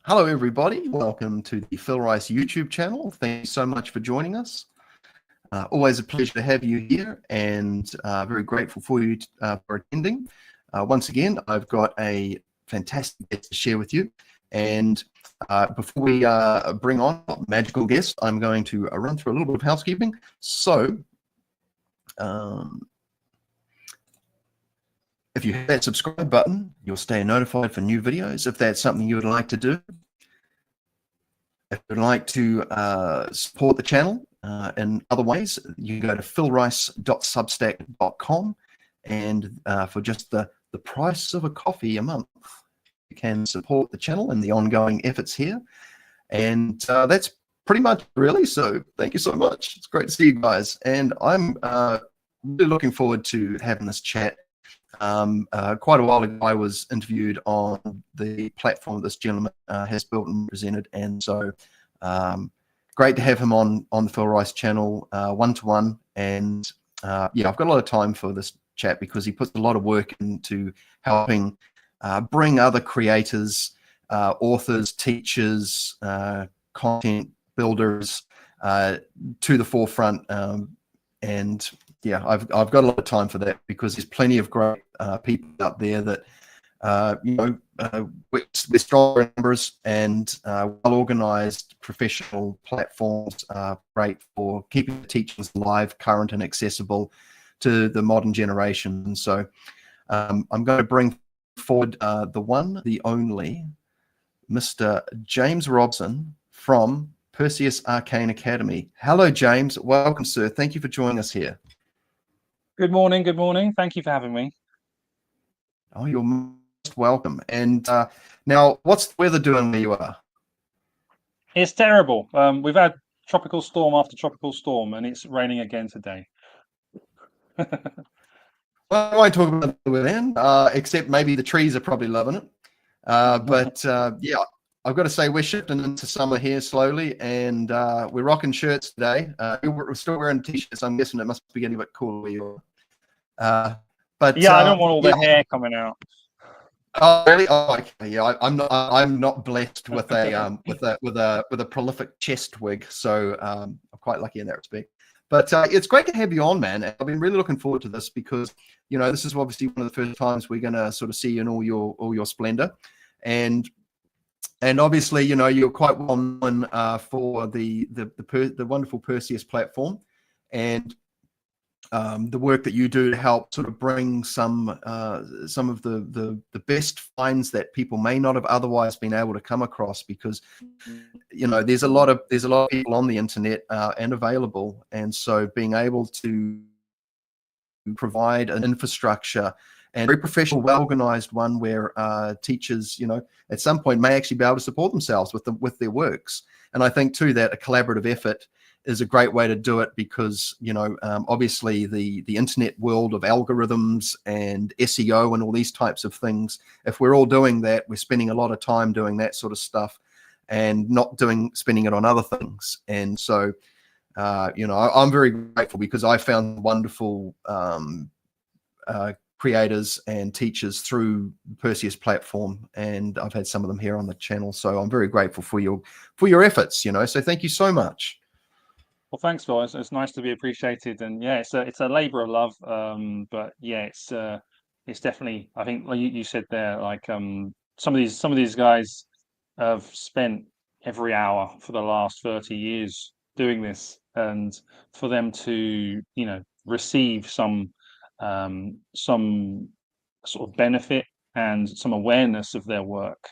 Hello, everybody. Welcome to the Phil Rice YouTube channel. Thank you so much for joining us. Always a pleasure to have you here, and very grateful for you for attending. Once again, I've got a fantastic guest to share with you. And before we bring on a magical guest, I'm going to run through a little bit of housekeeping. So, if you hit that subscribe button, you'll stay notified for new videos. If that's something you would like to do, if you'd like to support the channel in other ways, you can go to philrice.substack.com, and for just the price of a coffee a month, you can support the channel and the ongoing efforts here. And that's pretty much really. So thank you so much. It's great to see you guys. And I'm really looking forward to having this chat. Quite a while ago, I was interviewed on the platform this gentleman has built and presented, and so great to have him on the Phil Rice channel one-to-one. And yeah, I've got a lot of time for this chat because he puts a lot of work into helping bring other creators, authors, teachers, content builders to the forefront. And yeah, I've got a lot of time for that because there's plenty of great people out there that we're strong in numbers, and well-organized professional platforms are great for keeping the teachings alive, current, and accessible to the modern generation. And so I'm going to bring forward the one, the only, Mr. James Robson from Perseus Arcane Academy. Hello, James. Welcome, sir. Thank you for joining us here. Good morning. Good morning. Thank you for having me. Oh, you're most welcome. And now, what's the weather doing where you are? It's terrible. We've had tropical storm after tropical storm, and it's raining again today. Well, I won't talk about the weather then, except maybe the trees are probably loving it. But yeah, I've got to say we're shifting into summer here slowly, and we're rocking shirts today. We're still wearing t-shirts. I'm guessing it must be getting a bit cool where you are. But yeah, I don't want all the hair coming out. Oh, really? Oh, okay. Yeah, I'm not blessed with a with a prolific chest wig, so I'm quite lucky in that respect. But it's great to have you on, man. I've been really looking forward to this because this is obviously one of the first times we're going to sort of see you in all your splendor, and obviously you're quite well known for the wonderful Perseus platform, and the work that you do to help sort of bring some of the best finds that people may not have otherwise been able to come across, because there's a lot of people on the internet and available, and so being able to provide an infrastructure and very professional, well-organized one where teachers at some point may actually be able to support themselves with their works. And I think too that a collaborative effort is a great way to do it, because obviously the internet world of algorithms and SEO and all these types of things, if we're all doing that, we're spending a lot of time doing that sort of stuff and not spending it on other things. And so I'm very grateful because I found wonderful creators and teachers through the Perseus platform, and I've had some of them here on the channel, so I'm very grateful for your efforts. So thank you so much. Well, thanks, Phil. It's nice to be appreciated, and yeah, it's a labor of love. But yeah, it's definitely, I think, like you said there, like some of these guys have spent every hour for the last 30 years doing this, and for them to receive some sort of benefit and some awareness of their work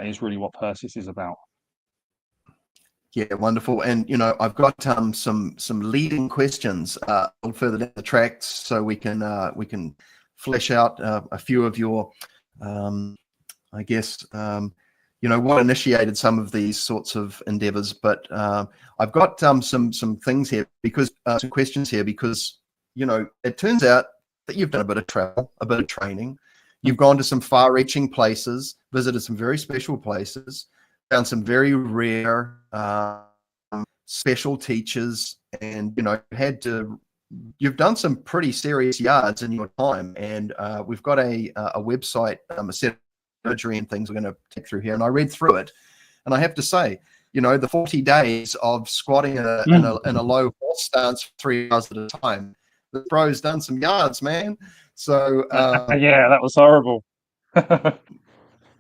is really what Perseus is about. Yeah, wonderful. And I've got some leading questions a little further down the track, so we can flesh out a few of your I guess what initiated some of these sorts of endeavors. But I've got some things here, because some questions here, because it turns out that you've done a bit of travel, a bit of training. You've gone to some far-reaching places, visited some very special places, found some very rare special teachers, and you've done some pretty serious yards in your time. And we've got a website set imagery and things we're going to take through here. And I read through it, and I have to say, the 40 days of squatting in a low horse stance for 3 hours at a time, the bro's done some yards, man. So yeah, that was horrible.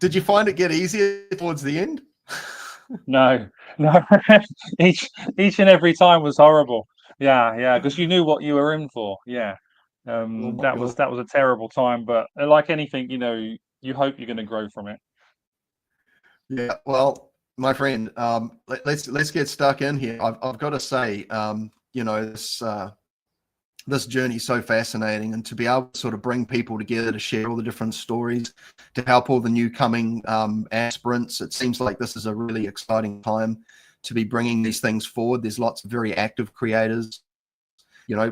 did you find it get easier towards the end? No. each and every time was horrible. Yeah, because you knew what you were in for. Yeah. That was a terrible time, but like anything, you hope you're going to grow from it. Yeah, well, my friend, let's get stuck in here. I've got to say, this journey is so fascinating, and to be able to sort of bring people together to share all the different stories, to help all the new coming aspirants. It seems like this is a really exciting time to be bringing these things forward. There's lots of very active creators,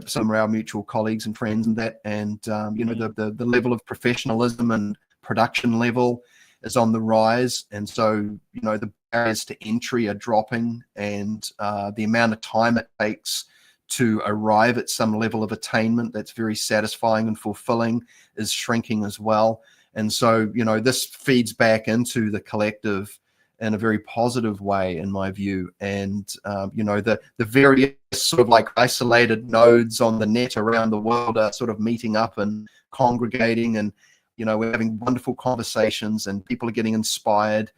some of our mutual colleagues and friends and that, and the level of professionalism and production level is on the rise. And so, the barriers to entry are dropping, and the amount of time it takes to arrive at some level of attainment that's very satisfying and fulfilling is shrinking as well. And so, this feeds back into the collective in a very positive way, in my view. And, the various sort of like isolated nodes on the net around the world are sort of meeting up and congregating, and, we're having wonderful conversations, and people are getting inspired.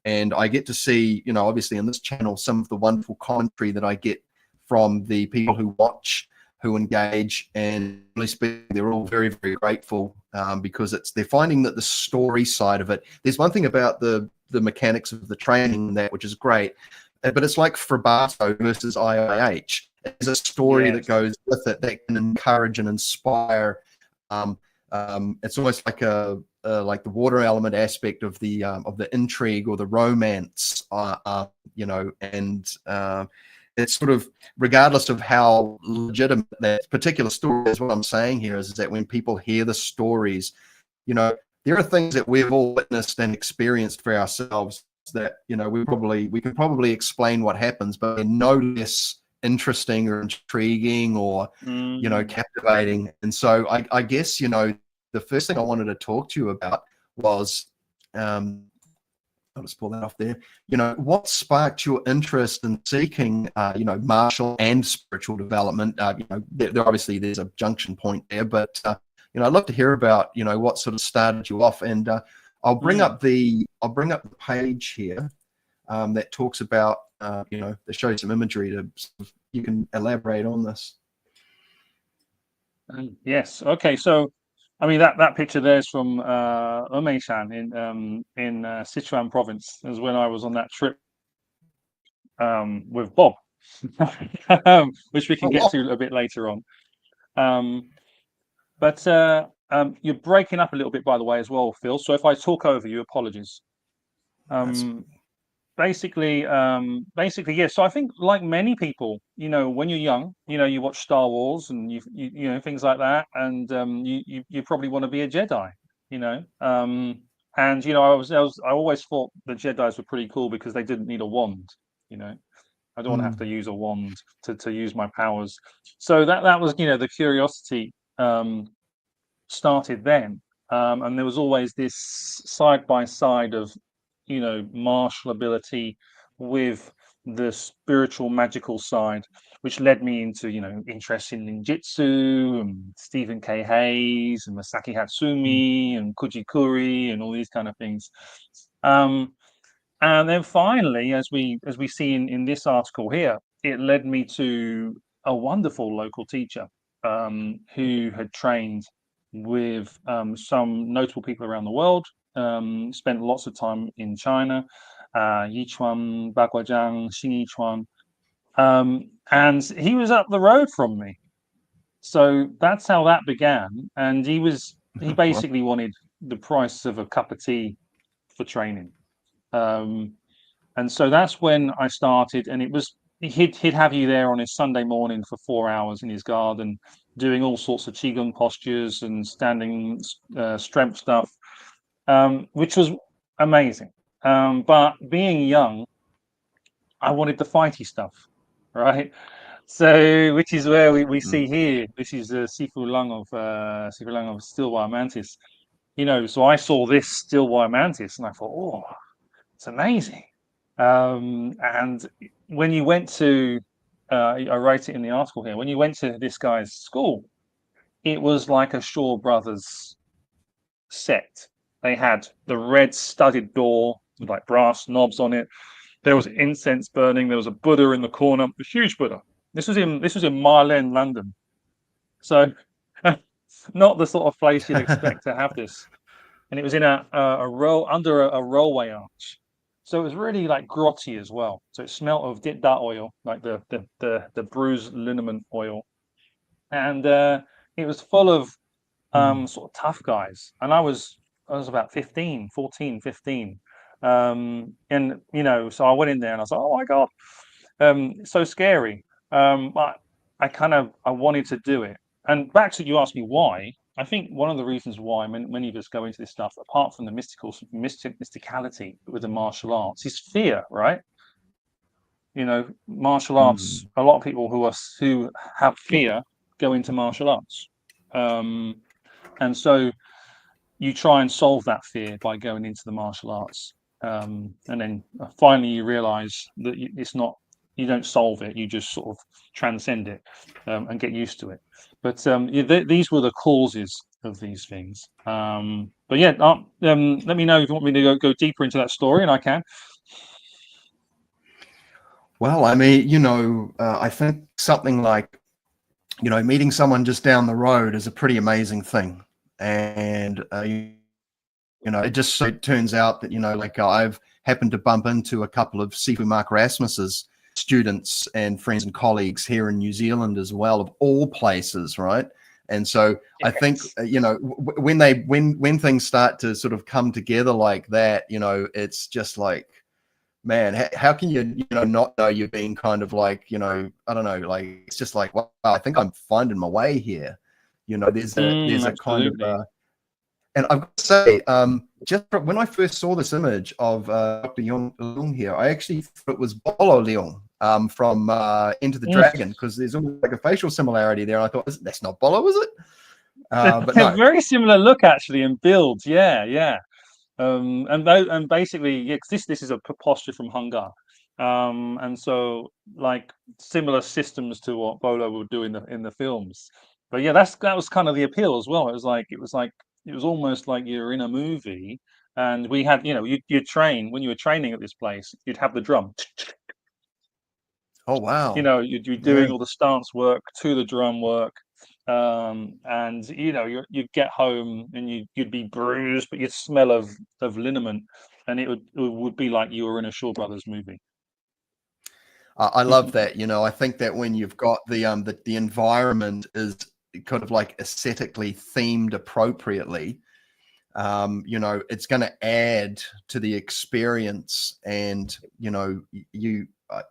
And I get to see, obviously in this channel, some of the wonderful commentary that I get from the people who watch, who engage, and really speaking, they're all very, very grateful because they're finding that the story side of it. There's one thing about the mechanics of the training which is great, but it's like Frabato versus IIH. There's a story that goes with it that can encourage and inspire. It's almost like like the water element aspect of the intrigue or the romance, and it's sort of, regardless of how legitimate that particular story is, what I'm saying here is that when people hear the stories, there are things that we've all witnessed and experienced for ourselves that, we can probably explain what happens, but they're no less interesting or intriguing or, captivating. And so I guess, the first thing I wanted to talk to you about was, I'll just pull that off there. What sparked your interest in seeking, martial and spiritual development? Obviously there's a junction point there, but I'd love to hear about, what sort of started you off. And I'll bring up the page here that talks about, that shows some imagery you can elaborate on this. Yes. Okay. So, I mean, that picture there is from Umeishan in Sichuan province. Is when I was on that trip with Bob, which we can get to a bit later on. But you're breaking up a little bit, by the way, as well, Phil. So if I talk over you, apologies. Basically, yeah. So I think, like many people, when you're young, you watch Star Wars and you things like that, and you probably want to be a Jedi, and I always thought the Jedis were pretty cool because they didn't need a wand, I don't want to have to use a wand to use my powers. So that was, the curiosity started then, and there was always this side by side of martial ability with the spiritual magical side, which led me into interest in ninjutsu and Stephen K. Hayes and Masaki Hatsumi and Kujikuri and all these kind of things. And then finally, as we see in this article here, it led me to a wonderful local teacher who had trained with some notable people around the world. Spent lots of time in China, Yichuan, Baguazhang, Xinyichuan, and he was up the road from me. So that's how that began. And he basically wanted the price of a cup of tea for training. And so that's when I started, and he'd have you there on his Sunday morning for 4 hours in his garden, doing all sorts of qigong postures and standing strength stuff. Which was amazing. But being young, I wanted the fighty stuff, right? So, which is where we see here. This is Sifu Lung of Stillwire Mantis. so I saw this still wire mantis, and I thought, oh, it's amazing. And when you went to, I write it in the article here, when you went to this guy's school, it was like a Shaw Brothers set. They had the red studded door with like brass knobs on it. There was incense burning. There was a Buddha in the corner, a huge Buddha. This was in Mile End, London. So not the sort of place you'd expect to have this. And it was in a row under a railway arch. So it was really like grotty as well. So it smelled of that oil, like the bruised liniment oil. And it was full of sort of tough guys. And I was about 15, 14, 15. And so I went in there and I was like, oh my God, so scary. But I wanted to do it. And back to, you asked me why. I think one of the reasons why many of us go into this stuff, apart from the mysticality with the martial arts, is fear, right? Martial arts. A lot of people who have fear go into martial arts, and so you try and solve that fear by going into the martial arts, and then finally you realize that it's not. You don't solve it; you just sort of transcend it and get used to it. But these were the causes of these things. But yeah, let me know if you want me to go deeper into that story, and I can. Well, I mean, I think something like, meeting someone just down the road is a pretty amazing thing. And, it just so turns out that, like I've happened to bump into a couple of Sifu Mark Rasmus's students and friends and colleagues here in New Zealand as well, of all places, right? And so I think, when things start to sort of come together like that, it's just like, man, how can you not know you're being kind of like, I don't know, like, it's just like, wow, I think I'm finding my way here. There's a kind of, and I've got to say, just when I first saw this image of Dr. Leung here, I actually thought it was Bolo Leung from Enter the Dragon, because there's almost like a facial similarity there. And I thought, that's not Bolo, is it? But no. Very similar look, actually, in build. Yeah. And basically, yeah, 'cause this is a posture from Hungar, and so like similar systems to what Bolo would do in the films. But yeah, that was kind of the appeal as well. It was almost like you're in a movie, and we had, you train when you were training at this place, you'd have the drum. Oh wow! You'd be doing all the stance work to the drum work. And you'd get home and you'd be bruised, but you'd smell of liniment, and it would be like you were in a Shaw Brothers movie. I love that. I think that when you've got the environment is kind of like aesthetically themed appropriately, it's going to add to the experience. And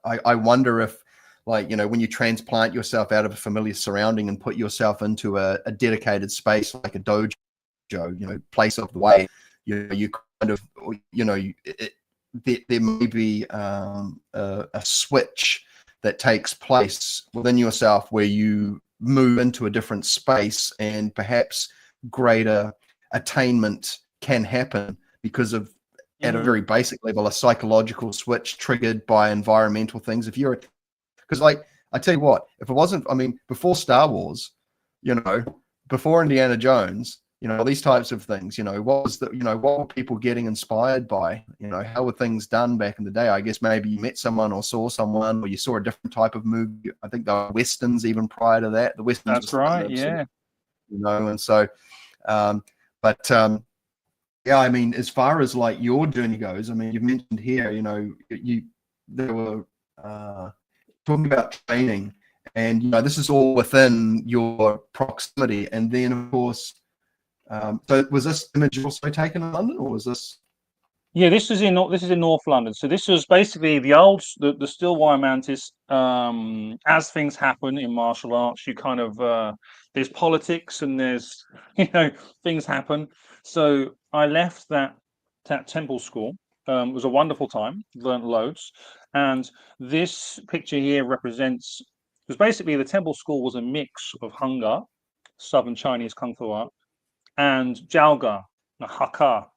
I wonder if, like, when you transplant yourself out of a familiar surrounding and put yourself into a dedicated space like a dojo, place of the way, you kind of, there may be a switch that takes place within yourself where you move into a different space, and perhaps greater attainment can happen because of, at a very basic level, a psychological switch triggered by environmental things. Because, like, I tell you what, if it wasn't, before Star Wars, before Indiana Jones, these types of things, what were people getting inspired by? How were things done back in the day? I guess maybe you met someone or saw someone, or you saw a different type of movie. I think the Westerns, even prior to that, the Westerns. That's right, yeah. And so, yeah, as far as like your journey goes, you've mentioned here, there were talking about training, and this is all within your proximity. And then, of course, so was this image also taken in London, or was this? Yeah, this is in North London. So this was basically the still wire mantis. As things happen in martial arts, you kind of there's politics and there's things happen. So I left that temple school. It was a wonderful time, learned loads. And this picture here represents, because basically the temple school was a mix of Hungar, Southern Chinese Kung Fu art, and Jalga, haka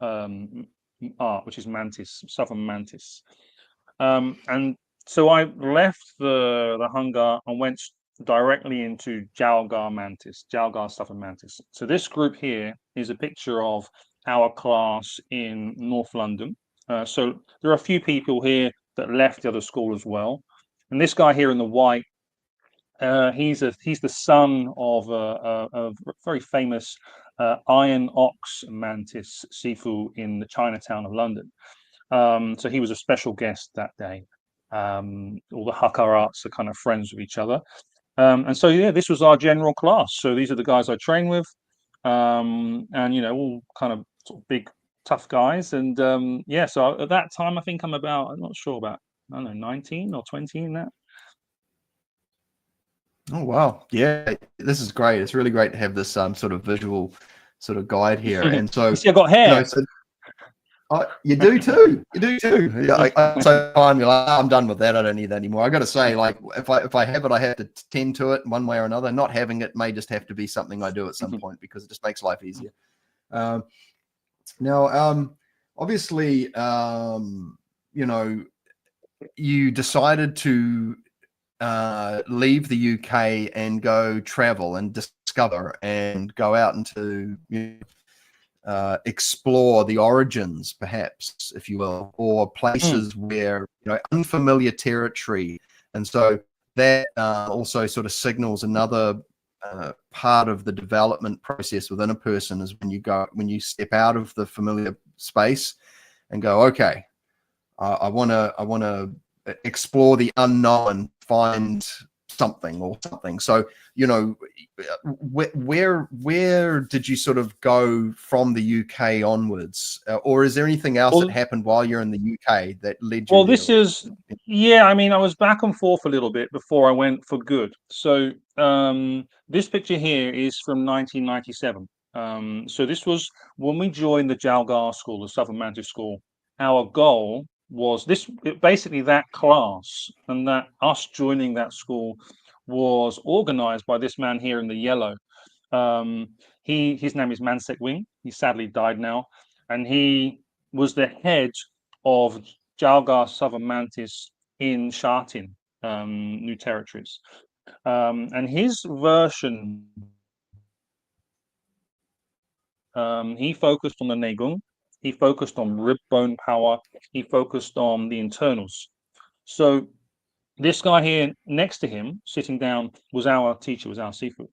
art, which is mantis, southern mantis. And so I left the hangar and went directly into Jalgar mantis, Jalgar southern mantis. So this group here is a picture of our class in North London. So there are a few people here that left the other school as well. And this guy here in the white, he's the son of a very famous iron ox mantis Sifu in the Chinatown of London. So he was a special guest that day. All the Hakka arts are kind of friends with each other. And so, yeah, this was our general class. So these are the guys I train with. And, all kind of sort of big, tough guys. And yeah, so at that time, I think I'm not sure about, I don't know, 19 or 20 in that. Oh wow, yeah, this is great. It's really great to have this sort of visual sort of guide here. And so, you see, I got hair. You do too. You do too. Yeah, so I'm like, I'm done with that. I don't need that anymore. I got to say, like, if I have it, I have to tend to it one way or another. Not having it may just have to be something I do at some point because it just makes life easier. Now, obviously, you decided to leave the UK and go travel and discover and go out into explore the origins, perhaps, if you will, or places where unfamiliar territory. And so that also sort of signals another part of the development process within a person is when you step out of the familiar space and go, okay, I want to explore the unknown, find something or something. So, where did you sort of go from the UK onwards, or is there anything else that happened while you're in the UK that led you? Well, I was back and forth a little bit before I went for good. So this picture here is from 1997. So this was when we joined the Jalgar School, the Southern Mantis School. Our goal was basically that class, and that us joining that school was organized by this man here in the yellow. His name is Mansek Wing. He sadly died now, and he was the head of Jalgar Southern Mantis in Sha Tin, New Territories. And his version, he focused on the Negung. He focused on rib bone power. He focused on the internals. So this guy here next to him, sitting down, was our teacher, was our Sifu.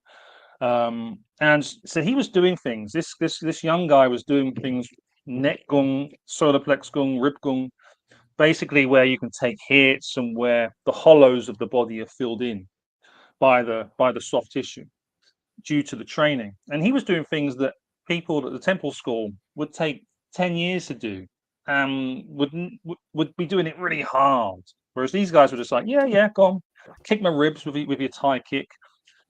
And so he was doing things. This young guy was doing things, neck gung, solar plex gung, rib gung, basically where you can take hits and where the hollows of the body are filled in by the soft tissue due to the training. And he was doing things that people at the temple school would take 10 years to do, would be doing it really hard. Whereas these guys were just like, yeah, go on, kick my ribs with your Thai kick,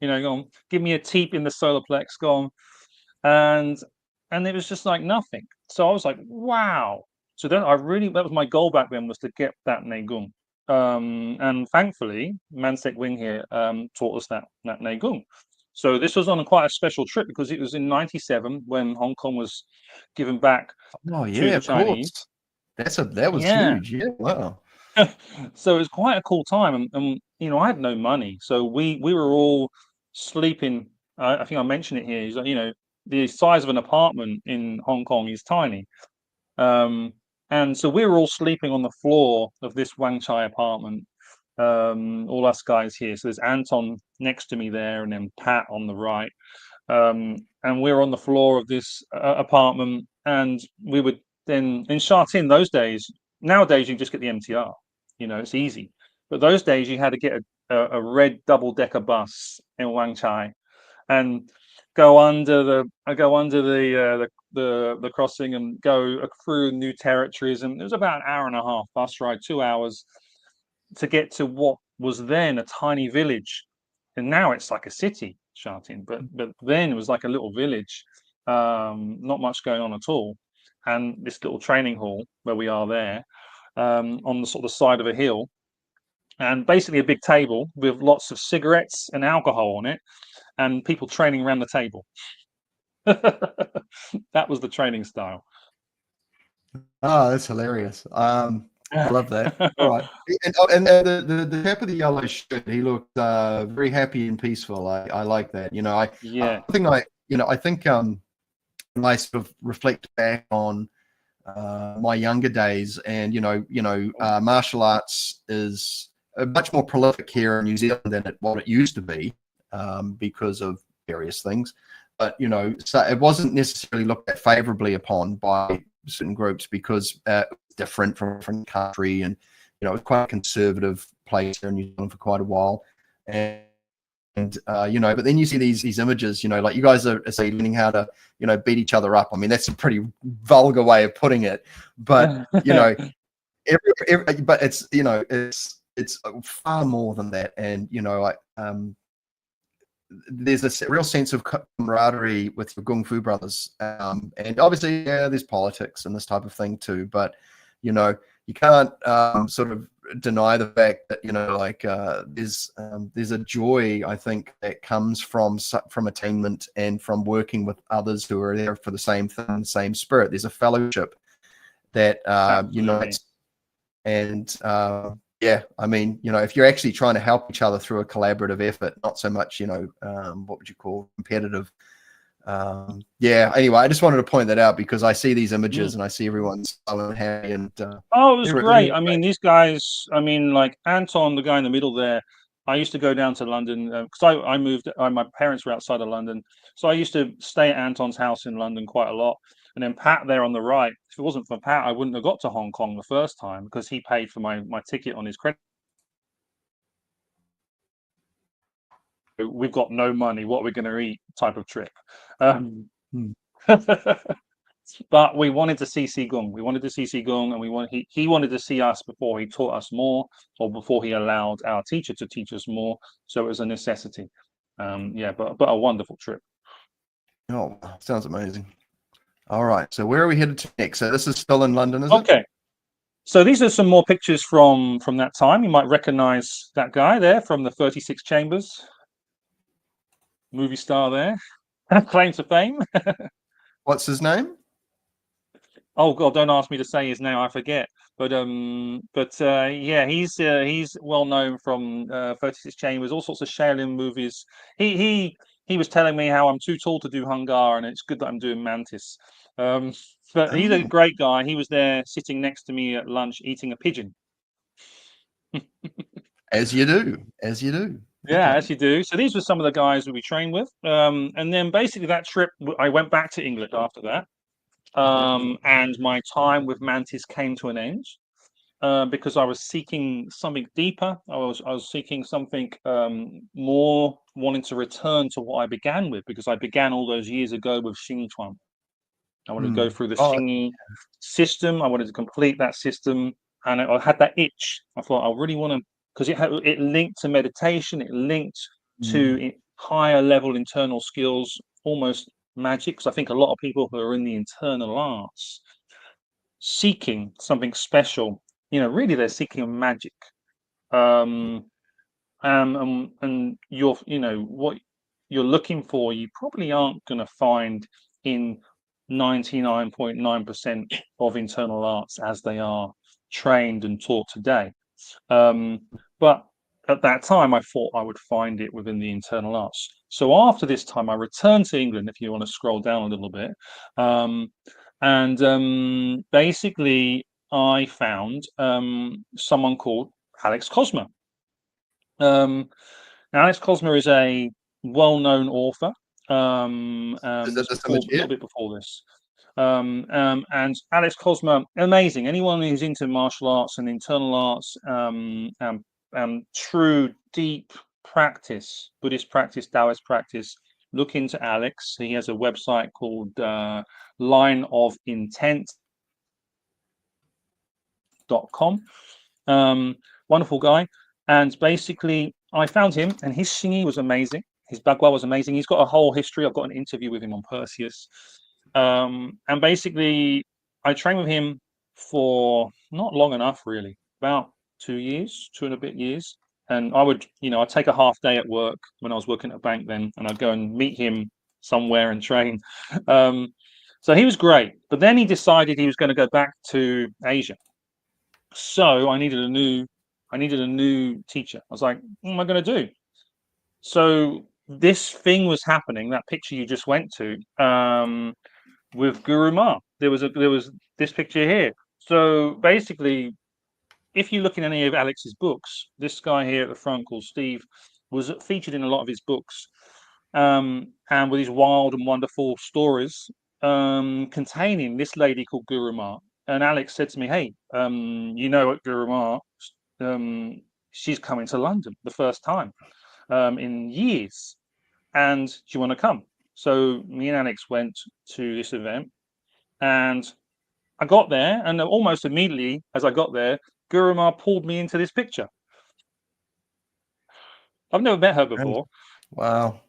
go on, give me a teep in the solar plex, go on. And it was just like nothing. So I was like, wow. So then that was my goal back then, was to get that Negung. And thankfully, Mansek Wing here taught us that Negung. So this was on quite a special trip because it was in '97 when Hong Kong was given back to the Chinese. That was huge. Yeah, wow. So it was quite a cool time, and I had no money, so we were all sleeping. I think I mentioned it here. The size of an apartment in Hong Kong is tiny, and so we were all sleeping on the floor of this Wang Chai apartment. All us guys here. So there's Anton next to me there, and then Pat on the right. And we're on the floor of this apartment, and we would then in Sha Tin those days. Nowadays you just get the MTR, it's easy. But those days you had to get a red double-decker bus in Wang Chai, and go under the crossing and go through new territories. And it was about an hour and a half bus ride, 2 hours, to get to what was then a tiny village, and now it's like a city, Sha Tin. But then it was like a little village, not much going on at all. And this little training hall where we are there, on the sort of side of a hill, and basically a big table with lots of cigarettes and alcohol on it, and people training around the table. That was the training style. Oh, that's hilarious. I love that. All right. And the chap of the yellow shirt, he looked very happy and peaceful. I like that. Yeah. I think when I sort of reflect back on my younger days, and martial arts is much more prolific here in New Zealand than what it used to be, because of various things. But so it wasn't necessarily looked at favorably upon by certain groups because it's different from a different country, and it's quite a conservative place here in New Zealand for quite a while. And but then you see these images, like you guys are say learning how to beat each other up. I mean, that's a pretty vulgar way of putting it, but but it's far more than that. And there's a real sense of camaraderie with your Kung Fu brothers, and obviously there's politics and this type of thing too, but you can't sort of deny the fact that there's a joy, I think, that comes from attainment and from working with others who are there for the same thing, same spirit. There's a fellowship that unites, and I mean, if you're actually trying to help each other through a collaborative effort, not so much what would you call competitive. Anyway, I just wanted to point that out because I see these images and I see everyone so happy, and it was great. I mean, these guys, like Anton, the guy in the middle there, I used to go down to London because I moved, my parents were outside of London, so I used to stay at Anton's house in London quite a lot. And then Pat there on the right, if it wasn't for Pat, I wouldn't have got to Hong Kong the first time because he paid for my ticket on his credit. We've got no money, what are we going to eat type of trip. But we wanted to see Qigong. We wanted to see Qigong, and he wanted to see us before he taught us more, or before he allowed our teacher to teach us more. So it was a necessity. But a wonderful trip. Oh, sounds amazing. All right, so where are we headed to next? So this is still in London, is it? Okay. So these are some more pictures from that time. You might recognize that guy there from the 36 Chambers. Movie star there. Claim to fame. What's his name? Oh God, don't ask me to say his name, I forget. But he's well known from 36 Chambers, all sorts of Shaolin movies. He was telling me how I'm too tall to do Hungar, and it's good that I'm doing Mantis. But he's a great guy. He was there sitting next to me at lunch eating a pigeon. As you do. Yeah, as you do. So these were some of the guys that we trained with. And then basically that trip, I went back to England after that. And my time with Mantis came to an end because I was seeking something deeper. I was seeking something more, wanting to return to what I began with, because I began all those years ago with Xing Chuan. I wanted to go through the Xing system. I wanted to complete that system, and I had that itch. I thought I really want to, because it linked to meditation. It linked to higher level internal skills, almost magic, because I think a lot of people who are in the internal arts seeking something special, really they're seeking magic. And what you're looking for, you probably aren't going to find in 99.9% of internal arts as they are trained and taught today. But at that time, I thought I would find it within the internal arts. So after this time, I returned to England, if you want to scroll down a little bit. Basically, I found someone called Alex Cosmer. Alex Cosmer is a well-known author. A little bit before this. And Alex Cosmer, amazing. Anyone who's into martial arts and internal arts, true deep practice, Buddhist practice, Taoist practice, look into Alex. He has a website called lineofintent.com. Wonderful guy. And basically, I found him, and his Xingyi was amazing. His Bagua was amazing. He's got a whole history. I've got an interview with him on Perseus. And basically, I trained with him for not long enough, really, about 2 years, 2 and a bit years. And I would, I'd take a half day at work when I was working at a bank then, and I'd go and meet him somewhere and train. So he was great, but then he decided he was going to go back to Asia. So I needed a new teacher. I was like, what am I going to do? So this thing was happening, that picture you just went to, with Guru Ma. There was this picture here. So basically, if you look in any of Alex's books, this guy here at the front called Steve was featured in a lot of his books, and with his wild and wonderful stories, containing this lady called Guru Ma. And Alex said to me, "Hey, you know what, Guru Ma? She's coming to London the first time in years, and do you want to come?" So me and Alex went to this event, and I got there, and almost immediately as I got there, Guru Ma pulled me into this picture. I've never met her before. Wow.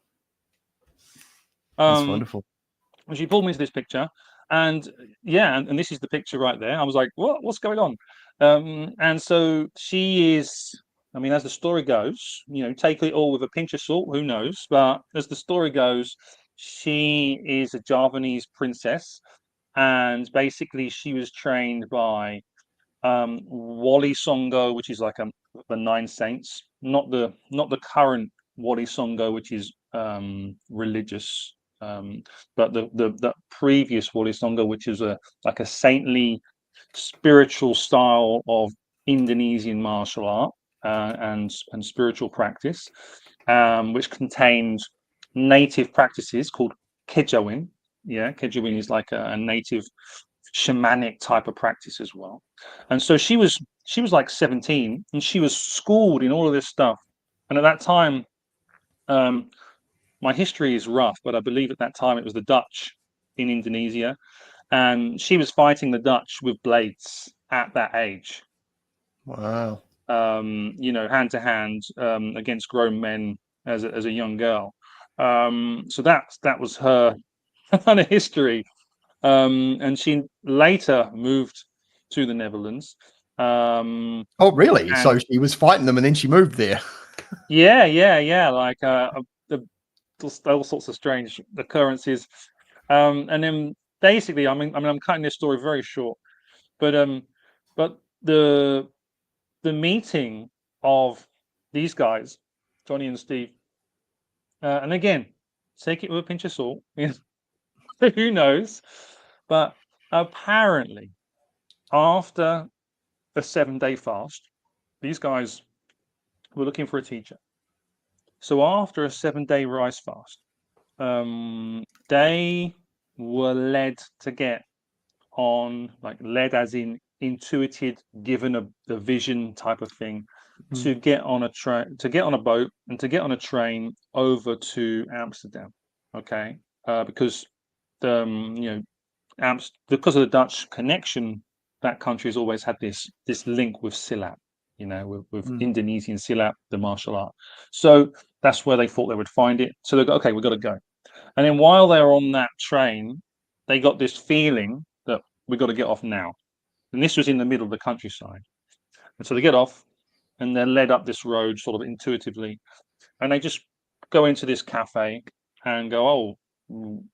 That's wonderful. And she pulled me into this picture, and yeah, and this is the picture right there. I was like, what's going on? And so she is, I mean, as the story goes, take it all with a pinch of salt, who knows? But as the story goes, she is a Javanese princess, and basically she was trained by Wali Songo, which is like the Nine Saints, not the current Wali Songo, which is religious, but the previous Wali Songo, which is like a saintly, spiritual style of Indonesian martial art and spiritual practice, which contains native practices called Kejawin. Yeah, Kejawin is like a native shamanic type of practice as well. And so she was like 17, and she was schooled in all of this stuff. And at that time, my history is rough, but I believe at that time it was the Dutch in Indonesia, and she was fighting the Dutch with blades at that age. Wow. Hand to hand against grown men as a young girl. So that was her kind of history. And she later moved to the Netherlands. Oh, really? And So she was fighting them, and then she moved there. yeah. Like all sorts of strange occurrences. And then basically, I'm cutting this story very short, but the meeting of these guys, Johnny and Steve, and again, take it with a pinch of salt. Who knows? But apparently, after a 7-day fast, these guys were looking for a teacher. So after a 7-day rice fast, they were led to get on, like led as in intuited, given a vision type of thing, to get on a train, to get on a boat, and to get on a train over to Amsterdam. Okay, because because of the Dutch connection, that country has always had this link with Silat, with Indonesian Silat, the martial art. So that's where they thought they would find it. So they go, okay, we've got to go. And then while they're on that train, they got this feeling that we've got to get off now. And this was in the middle of the countryside. And so they get off, and they're led up this road sort of intuitively. And they just go into this cafe and go, oh,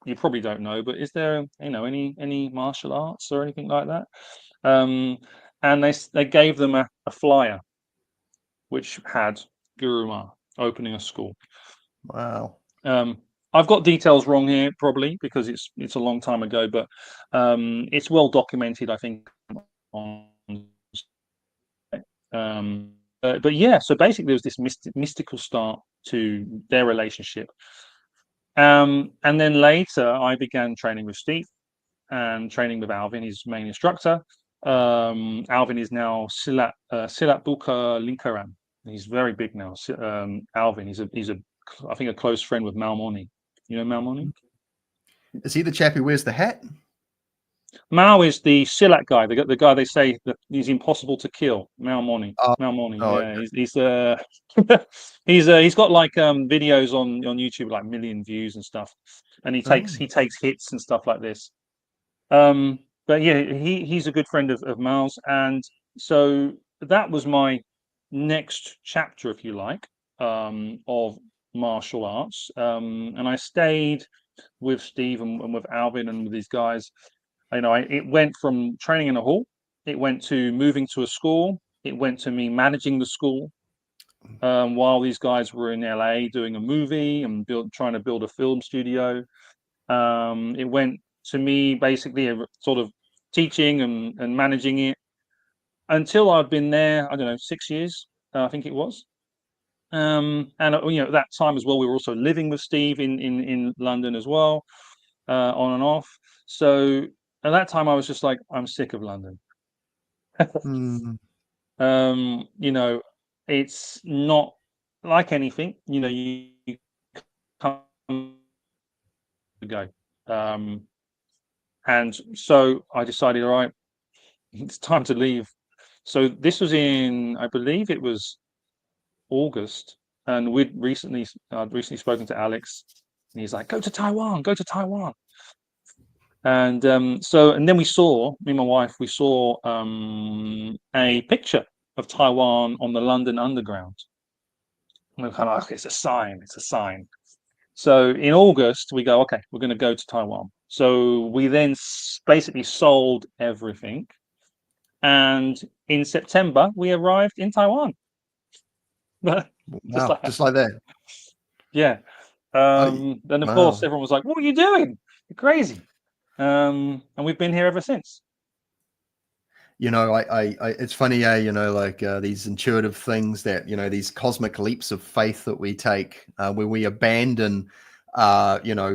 you probably don't know, but is there, any martial arts or anything like that? And they gave them a flyer, which had Guru Ma opening a school. Wow. I've got details wrong here, probably because it's a long time ago, but it's well documented, I think. But yeah, so basically there was this mystical start to their relationship. And then later I began training with Steve and training with Alvin, his main instructor. Alvin is now Silat Buka Lingkaran. He's very big now. Alvin, he's I think a close friend with Malmoni. You know Malmoni? Is he the chap who wears the hat? Mao is the Silat guy, the guy they say that he's impossible to kill. Malmoni. Malmoni. Yeah, okay. He's got like videos on YouTube, like 1 million views and stuff, and he takes hits and stuff like this. But yeah, he's a good friend of Mao's, and so that was my next chapter, if you like, of martial arts. And I stayed with Steve and with Alvin and with these guys. You know, it went from training in a hall, it went to moving to a school, it went to me managing the school while these guys were in LA doing a movie and trying to build a film studio. It went to me basically sort of teaching and managing it until I'd been there, I don't know, 6 years, I think it was. And you know, at that time as well, we were also living with Steve in London as well, on and off. So at that time, I was just like, I'm sick of London. Mm. You know, it's not like anything. You know, you come to go. And so I decided, all right, it's time to leave. So this was in, I believe it was August, and I'd recently spoken to Alex, and he's like, go to Taiwan, go to Taiwan. And then we saw, me and my wife, we saw a picture of Taiwan on the London Underground. And we're kind of like, it's a sign, it's a sign. So in August, we go, okay, we're going to go to Taiwan. So we then basically sold everything. And in September, we arrived in Taiwan. Wow, just like that. Yeah. Then of course everyone was like, "What are you doing? You're crazy." And we've been here ever since. You know, it's funny, you know, like these intuitive things that, you know, these cosmic leaps of faith that we take, where we abandon, the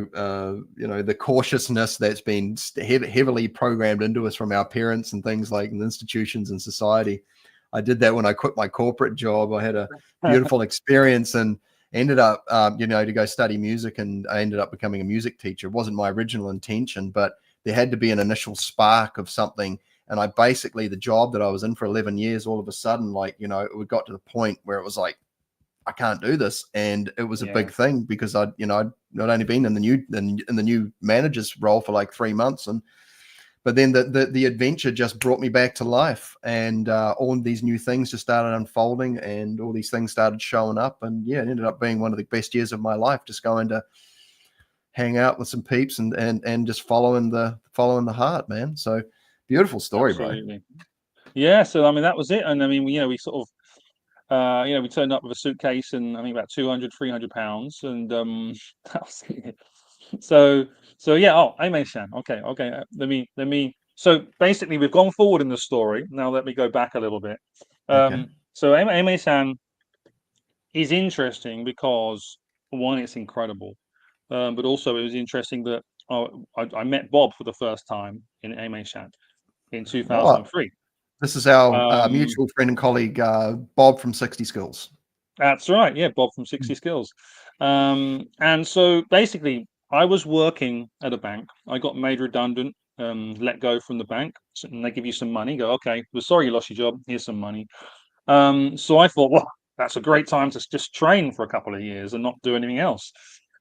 cautiousness that's been heavily programmed into us from our parents and things like in institutions and society. I did that when I quit my corporate job. I had a beautiful experience and ended up, to go study music, and I ended up becoming a music teacher. It wasn't my original intention, but there had to be an initial spark of something. And I basically, the job that I was in for 11 years, all of a sudden, like, you know, it got to the point where it was like, I can't do this. And it was a big thing because I'd not only been in the new manager's role for like 3 months, but then the adventure just brought me back to life, and all these new things just started unfolding, and all these things started showing up, and it ended up being one of the best years of my life, just going to hang out with some peeps and just following the heart, man. So beautiful story. Absolutely. Bro. Yeah. So I mean, that was it, and I mean, we sort of, we turned up with a suitcase and I think about 200-300 pounds, and that was it. So yeah. Oh, Aimei-san. Okay. Let me. So basically, we've gone forward in the story. Now let me go back a little bit. Okay. So Aimei-san is interesting because, one, it's incredible, but also it was interesting that I met Bob for the first time in Aimei-san in 2003. This is our mutual friend and colleague, Bob from 60 Skills. That's right. Yeah, Bob from 60 Skills. And so basically, I was working at a bank. I got made redundant, let go from the bank, and they give you some money. Go, okay, we're sorry you lost your job. Here's some money. So I thought, well, that's a great time to just train for a couple of years and not do anything else.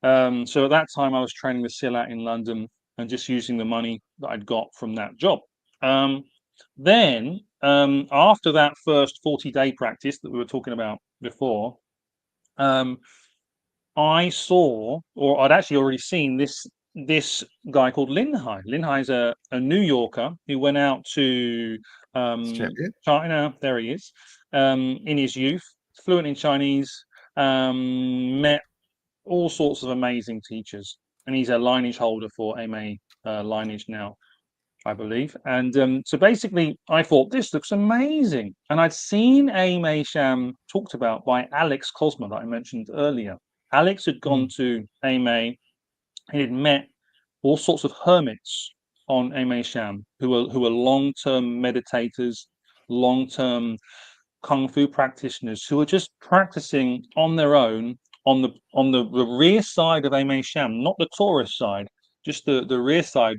So at that time, I was training the SILAT in London and just using the money that I'd got from that job. Then, after that first 40-day practice that we were talking about before, I saw, or I'd actually already seen this guy called Lin Hai. Lin Hai is a New Yorker who went out to China. There he is. In his youth, fluent in Chinese, met all sorts of amazing teachers, and he's a lineage holder for Aimei lineage now, I believe. And so basically, I thought this looks amazing, and I'd seen Aimei-san talked about by Alex Cosma that I mentioned earlier. Alex had gone to Aimei. He had met all sorts of hermits on Aimei-san who are long-term meditators, long-term kung fu practitioners who are just practicing on their own on the rear side of Aimei-san, not the tourist side, just the rear side,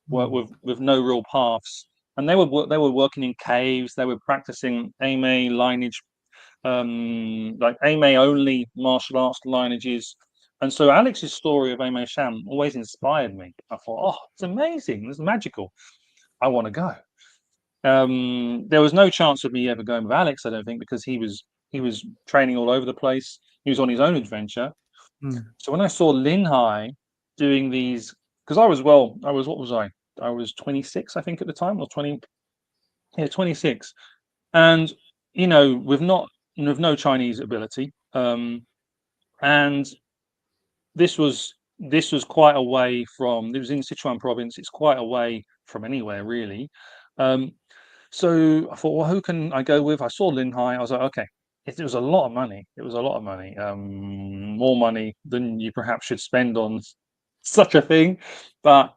with no real paths. And they were working in caves. They were practicing Aimei lineage, like Aimei only martial arts lineages. And so Alex's story of Aimei-san always inspired me. I thought, oh, it's amazing. It's magical. I want to go. There was no chance of me ever going with Alex, I don't think, because he was training all over the place. He was on his own adventure. So when I saw Lin Hai doing these because what was I was 26, I think, at the time, or 20, yeah, 26, and with no Chinese ability, and this was quite away from. It was in Sichuan province. It's quite away from anywhere really. Um, so I thought, well, who can I go with? I saw Lin Hai. I was like, okay, it was a lot of money. It was a lot of money, more money than you perhaps should spend on such a thing. But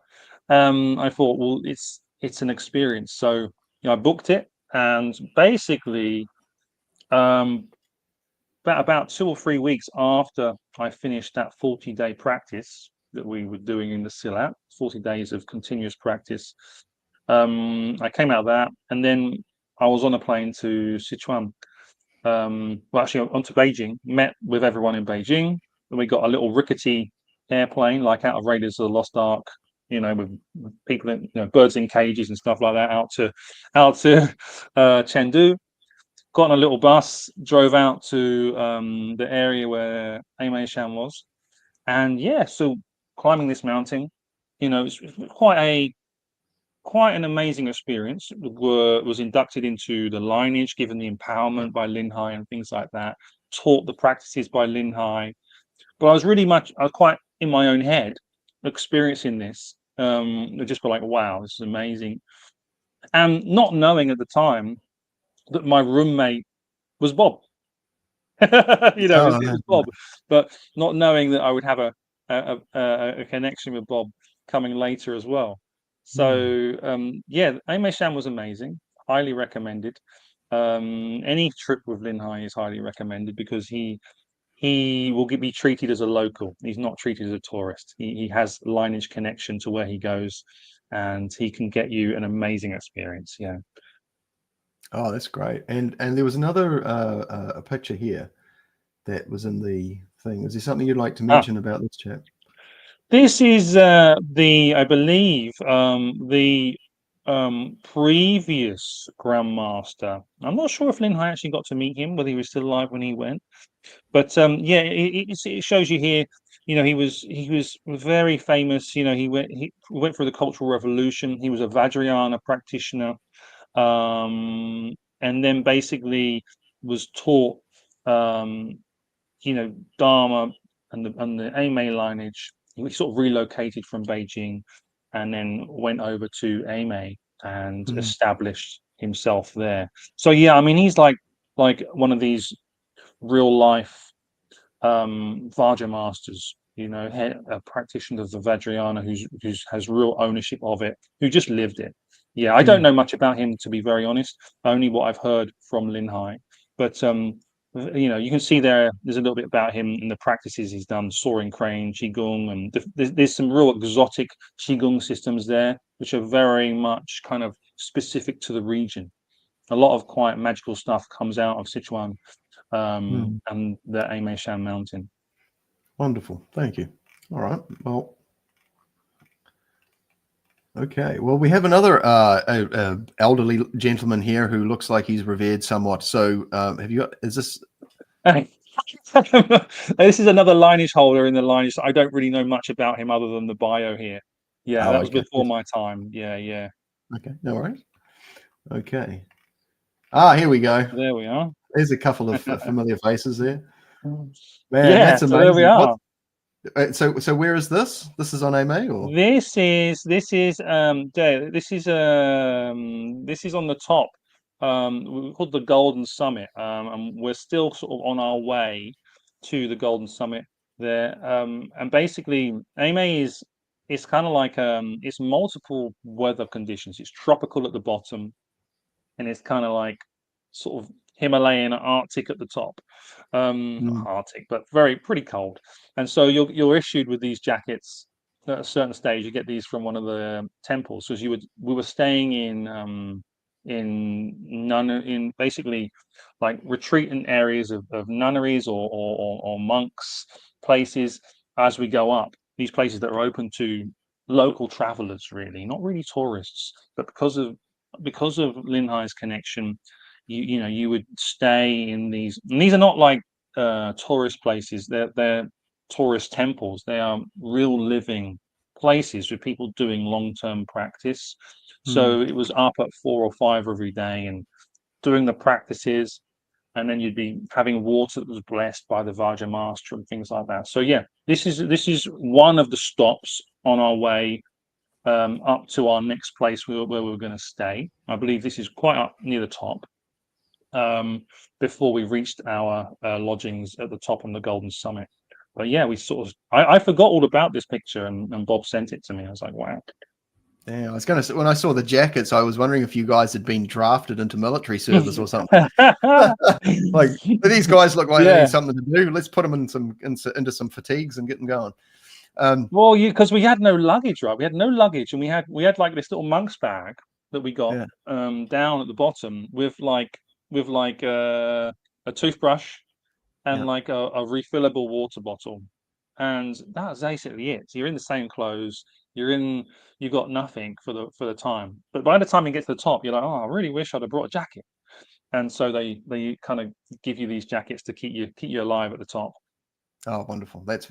I thought, well, it's an experience. So I booked it, and basically, um, about 2 or 3 weeks after I finished that 40-day practice that we were doing in the Silat, 40 days of continuous practice, I came out of that, and then I was on a plane to Sichuan. Well, actually, on to Beijing. Met with everyone in Beijing, and we got a little rickety airplane, like out of Raiders of the Lost Ark. With people in, birds in cages and stuff like that, out to Chengdu. Got on a little bus, drove out to the area where Aimei Shan was, and yeah, so climbing this mountain, it's quite an amazing experience. Was inducted into the lineage, given the empowerment by Lin Hai and things like that. Taught the practices by Lin Hai, but I was quite in my own head, experiencing this. Just be like, wow, this is amazing, and not knowing at the time that my roommate was Bob. Oh, It was Bob, but not knowing that I would have a connection with Bob coming later as well. So yeah, Aimei Shan was amazing, highly recommended. Any trip with Lin Hai is highly recommended because he will be treated as a local. He's not treated as a tourist. He has lineage connection to where he goes, and he can get you an amazing experience. Yeah. Oh, that's great. And there was another a picture here that was in the thing. Is there something you'd like to mention about this chap? This is I believe, the previous Grandmaster. I'm not sure if Lin Hai actually got to meet him, whether he was still alive when he went. But yeah, it shows you here. He was very famous. He went through the Cultural Revolution. He was a Vajrayana practitioner, and then basically was taught, Dharma and the Aimei lineage. He sort of relocated from Beijing, and then went over to Aimei and established himself there. So yeah, I mean, he's like one of these real life Vajra masters, a practitioner of the Vajrayana who has real ownership of it, who just lived it. Yeah, I don't know much about him, to be very honest. Only what I've heard from Lin Hai. But you can see there's a little bit about him in the practices he's done: soaring crane, qigong, and there's some real exotic qigong systems there, which are very much kind of specific to the region. A lot of quite magical stuff comes out of Sichuan, and the Aimei Shan mountain. Wonderful. Thank you. All right. Well, okay. Well, we have another elderly gentleman here who looks like he's revered somewhat. So is this? This is another lineage holder in the lineage. I don't really know much about him other than the bio here. Yeah, that was before my time. Yeah. Okay, no worries. Okay. Here we go. There we are. There's a couple of familiar faces there. Man, yeah, that's amazing. So there we are. So where is this? This is on Aimei, or this is on the top. We're called the Golden Summit, and we're still sort of on our way to the Golden Summit there. And basically, Aimei is it's kind of like it's multiple weather conditions. It's tropical at the bottom, and it's kind of like sort of Himalayan Arctic at the top. Arctic, but pretty cold. And so you're issued with these jackets at a certain stage. You get these from one of the temples, because we were staying in basically like retreating areas of nunneries or monks places as we go up. These places that are open to local travelers, really, not really tourists, but because of Lin Hai's connection, you would stay in these, and these are not like tourist places. They're tourist temples. They are real living places with people doing long-term practice. So it was up at 4 or 5 every day and doing the practices, and then you'd be having water that was blessed by the Vajra master and things like that. So yeah, this is one of the stops on our way up to our next place where we're going to stay. I believe this is quite up near the top, before we reached our lodgings at the top on the Golden Summit. But yeah, we sort of I forgot all about this picture, and Bob sent it to me. I was like, wow. Yeah, I was going to say, when I saw the jackets, I was wondering if you guys had been drafted into military service or something. Like, these guys look like they need something to do. Let's put them into some fatigues and get them going. Well, because we had no luggage, right? We had no luggage, and we had like this little monk's bag that we got down at the bottom with a toothbrush and like a refillable water bottle, and that's basically it. So you're in the same clothes. You've got nothing for the time. But by the time you get to the top, you're like, oh, I really wish I'd have brought a jacket. And so they kind of give you these jackets to keep you alive at the top. Oh, wonderful! That's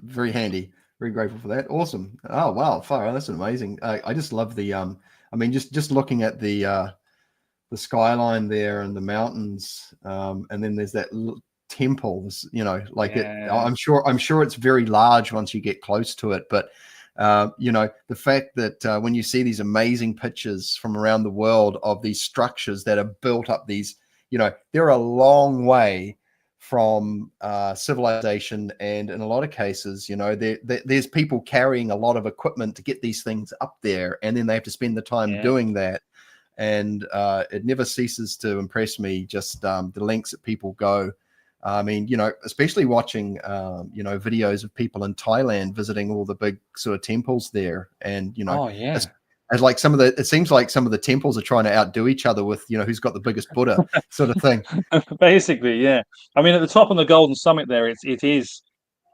very handy. Very grateful for that. Awesome. Oh wow, fire! That's amazing. I just love the I mean, just looking at the skyline there and the mountains, and then there's that temple. You know, like I'm sure it's very large once you get close to it, but. You know, the fact that when you see these amazing pictures from around the world of these structures that are built up, these, you know, they're a long way from civilization, and in a lot of cases, you know, there's people carrying a lot of equipment to get these things up there, and then they have to spend the time doing that, and it never ceases to impress me, just the lengths that people go. I mean, you know, especially watching, you know, videos of people in Thailand visiting all the big sort of temples there. And, you know, as like it seems like some of the temples are trying to outdo each other with, you know, who's got the biggest Buddha sort of thing. Basically, yeah. I mean, at the top on the Golden Summit there, it's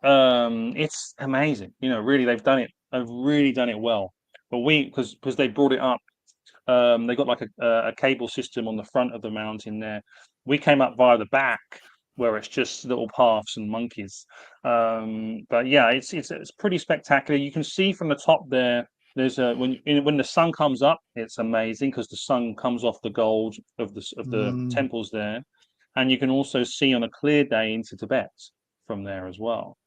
amazing. You know, really, they've really done it well. But because they brought it up, they got like a cable system on the front of the mountain there. We came up via the back, where it's just little paths and monkeys. But yeah, it's pretty spectacular. You can see from the top there. There's when the sun comes up, it's amazing because the sun comes off the gold of the temples there, and you can also see on a clear day into Tibet from there as well,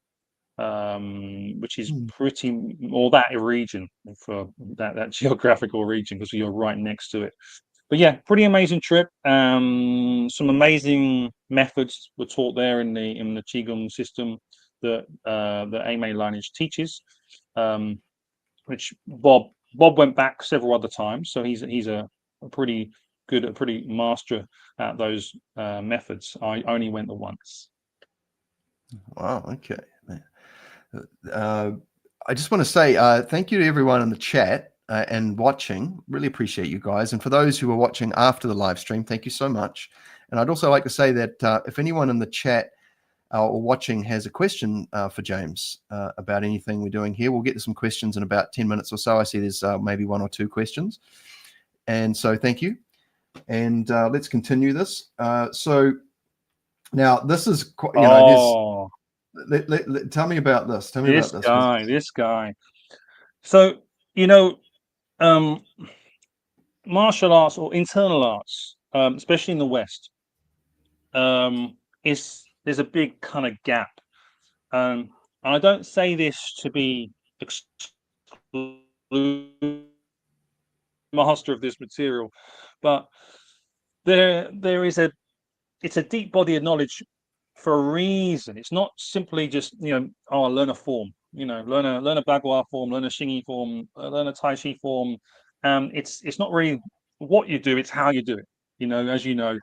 which is that region, for that geographical region, because you're right next to it. But yeah, pretty amazing trip. Some amazing methods were taught there in the Qigong system that the Ame lineage teaches, which Bob went back several other times, so he's a pretty master at those methods. I only went the once. Wow. Okay. I just want to say thank you to everyone in the chat. And watching, really appreciate you guys. And for those who are watching after the live stream, thank you so much. And I'd also like to say that if anyone in the chat or watching has a question for James about anything we're doing here, we'll get to some questions in about 10 minutes or so. I see there's maybe 1 or 2 questions. And so thank you. And let's continue this. So now this is, you know, tell me about this. Tell me about this. This guy. So, you know, martial arts or internal arts, especially in the West, there's a big kind of gap. I don't say this to be master of this material, but it's a deep body of knowledge for a reason. It's not simply just, you know, learn a form, you know, learn a Bagua form, learn a Xingyi form, learn a Tai Chi form. It's not really what you do, it's how you do it, you know, as you know.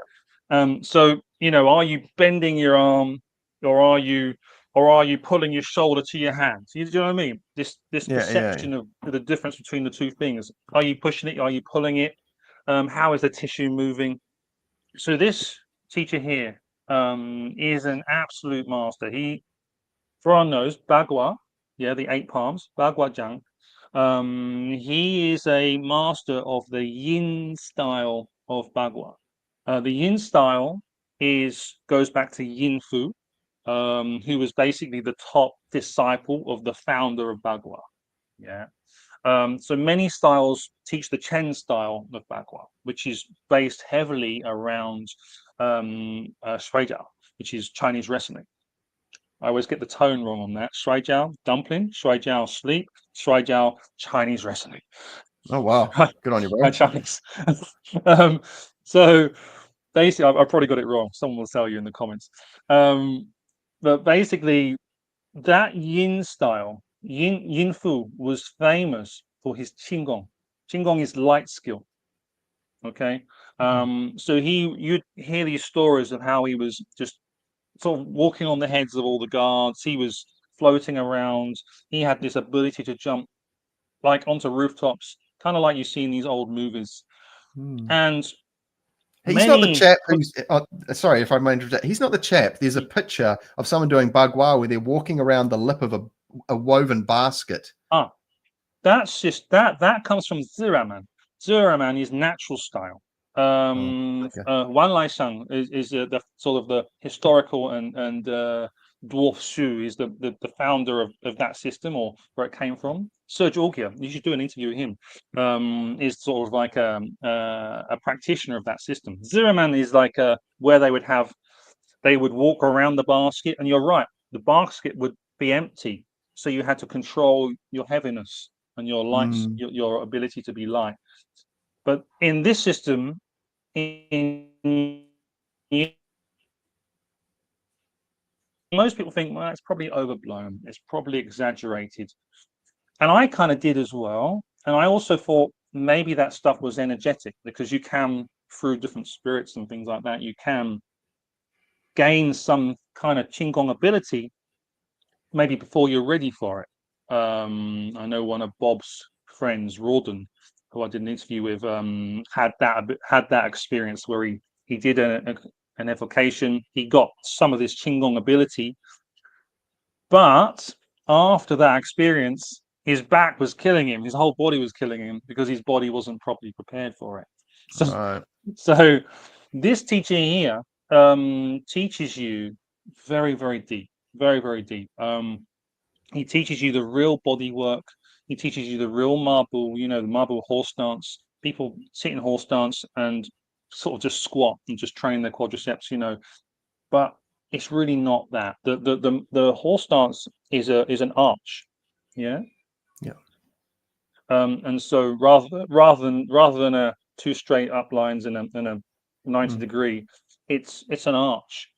So, you know, are you bending your arm, or are you pulling your shoulder to your hand? You know what I mean? This perception of the difference between the two things. Are you pushing it? Are you pulling it? How is the tissue moving? So this teacher here is an absolute master. He, for our nose, Bagua, the 8 palms, Bagua Jang. He is a master of the Yin style of Bagua. The Yin style goes back to Yin Fu, who was basically the top disciple of the founder of Bagua. Yeah. So many styles teach the Chen style of Bagua, which is based heavily around Shuijiao, which is Chinese wrestling. I always get the tone wrong on that. Shuijiao, dumpling, Shuijiao, sleep, Shuijiao, Chinese wrestling. Oh wow, good on you, bro. Chinese. um, so basically, I probably got it wrong. Someone will tell you in the comments. But basically, that Yin style, Yin Fu, was famous for his Qinggong. Qinggong is light skill. Okay. So you'd hear these stories of how he was just sort of walking on the heads of all the guards. He was floating around. He had this ability to jump like onto rooftops, kind of like you see in these old movies. And He's not the many chap who's. Sorry if I may interrupt. He's not the chap. There's a picture of someone doing bagua where they're walking around the lip of a woven basket. that's just that comes from Ziraman. Ziraman is natural style. Wan Laishang is the sort of the historical and Dwarf Shu is the founder of that system, or where it came from. Serge Augier, you should do an interview with him. Is sort of like a practitioner of that system. Ziraman is like where they would walk around the basket, and you're right, the basket would be empty, so you had to control your heaviness and your light, your ability to be light. But in this system, most people think, well, it's probably overblown, it's probably exaggerated. And I kind of did as well. And I also thought maybe that stuff was energetic, because you can, through different spirits and things like that, you can gain some kind of Qinggong ability maybe before you're ready for it. I know one of Bob's friends, Rawdon, who I did an interview with, had that experience where he did an evocation. He got some of this Qinggong ability, but after that experience, his back was killing him. His whole body was killing him because his body wasn't properly prepared for it. So this teaching here teaches you very, very deep, very, very deep. He teaches you the real body work. He teaches you the real marble, the marble horse stance. People sit in horse stance and sort of just squat and just train their quadriceps, but it's really not that. The horse stance is an arch, yeah. And so rather than a two straight up lines and a 90 degree, it's an arch,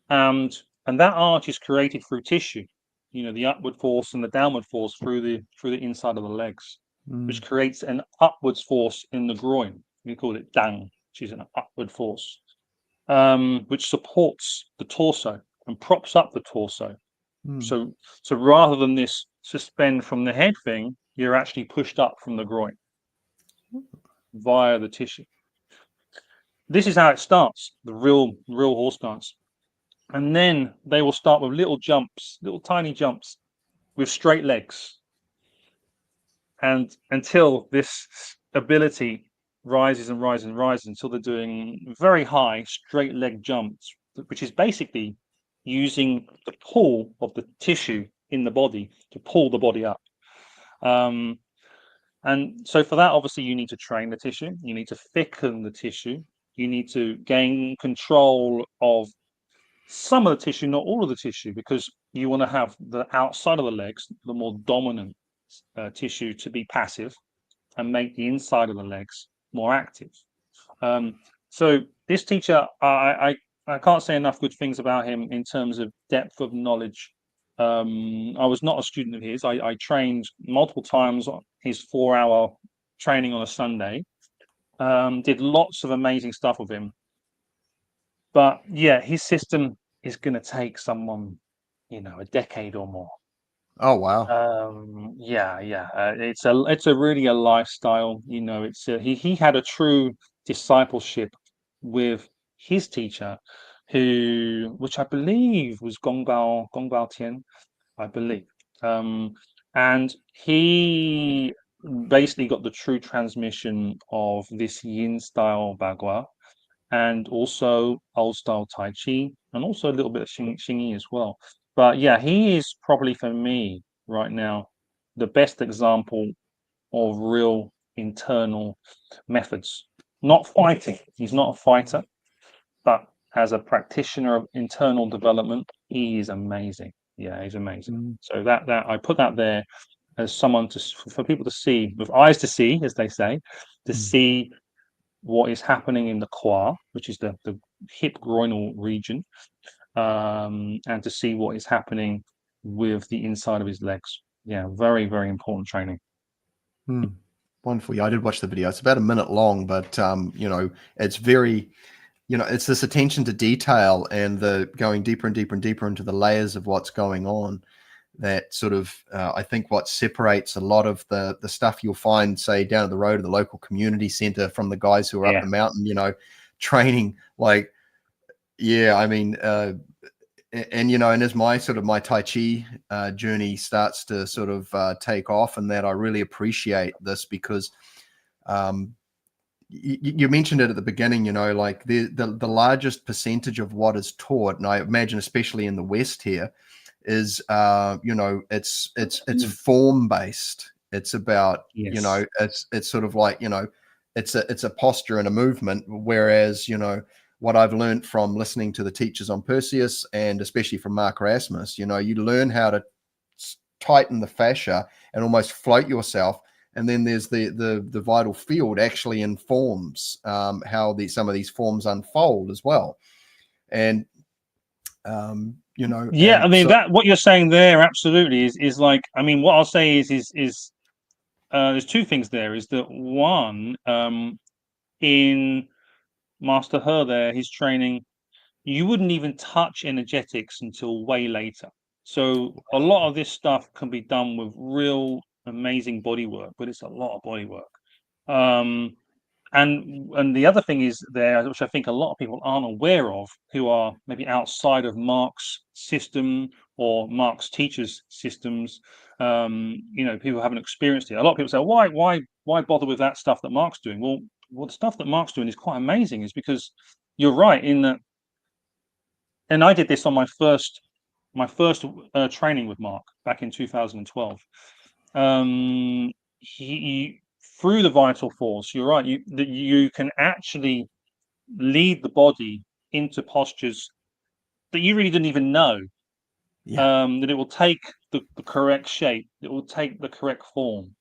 and that arch is created through tissue. The upward force and the downward force through the inside of the legs, which creates an upwards force in the groin. We call it dang, which is an upward force, which supports the torso and props up the torso. So rather than this suspend from the head thing, you're actually pushed up from the groin via the tissue. This is how it starts, the real horse stance. And then they will start with little jumps, little tiny jumps with straight legs. And until this ability rises and rises and rises until they're doing very high straight leg jumps, which is basically using the pull of the tissue in the body to pull the body up. And so for that, obviously, you need to train the tissue. You need to thicken the tissue. You need to gain control of some of the tissue, not all of the tissue, because you want to have the outside of the legs, the more dominant tissue, to be passive, and make the inside of the legs more active. So this teacher, I can't say enough good things about him in terms of depth of knowledge. I was not a student of his. I trained multiple times on his 4-hour training on a Sunday. Did lots of amazing stuff with him. But yeah, his system is going to take someone, a decade or more. Oh wow. It's a really a lifestyle. It's he had a true discipleship with his teacher, which I believe was Gongbao Tian, I believe. And he basically got the true transmission of this Yin style Bagua. and also old style Tai Chi, and also a little bit of Xingyi as well. But yeah, he is probably for me right now the best example of real internal methods. Not fighting. He's not a fighter, but as a practitioner of internal development, he is amazing. Yeah, he's amazing. So that I put that there as someone for people to see, with eyes to see, as they say, to see what is happening in the quad, which is the hip groinal region, and to see what is happening with the inside of his legs. Yeah, very, very important training. Wonderful. Yeah, I did watch the video. It's about a minute long, but it's very, it's this attention to detail and the going deeper and deeper and deeper into the layers of what's going on. That sort of, I think, what separates a lot of the stuff you'll find, say, down at the road at the local community center from the guys who are up the mountain, training like, I mean, and as my Tai Chi journey starts to sort of take off, and that I really appreciate this because you mentioned it at the beginning, like the largest percentage of what is taught, and I imagine especially in the West here, is it's form based. It's about it's sort of like it's a posture and a movement, whereas what I've learned from listening to the teachers on Perseus, and especially from Mark Rasmus, you learn how to tighten the fascia and almost float yourself. And then there's the vital field actually informs how some of these forms unfold as well. And I mean, that what you're saying there absolutely is like, I mean, what I'll say is there's two things there. Is that one, in Master Her there, his training, you wouldn't even touch energetics until way later. So a lot of this stuff can be done with real amazing body work, but it's a lot of body work. And the other thing is there, which I think a lot of people aren't aware of, who are maybe outside of Mark's system or Mark's teachers' systems. People who haven't experienced it. A lot of people say, why bother with that stuff that Mark's doing? Well, the stuff that Mark's doing is quite amazing. Is because you're right in that. And I did this on my first training with Mark back in 2012. He through the vital force, you're right, you can actually lead the body into postures that you really didn't even know. That it will take the correct shape, it will take the correct form,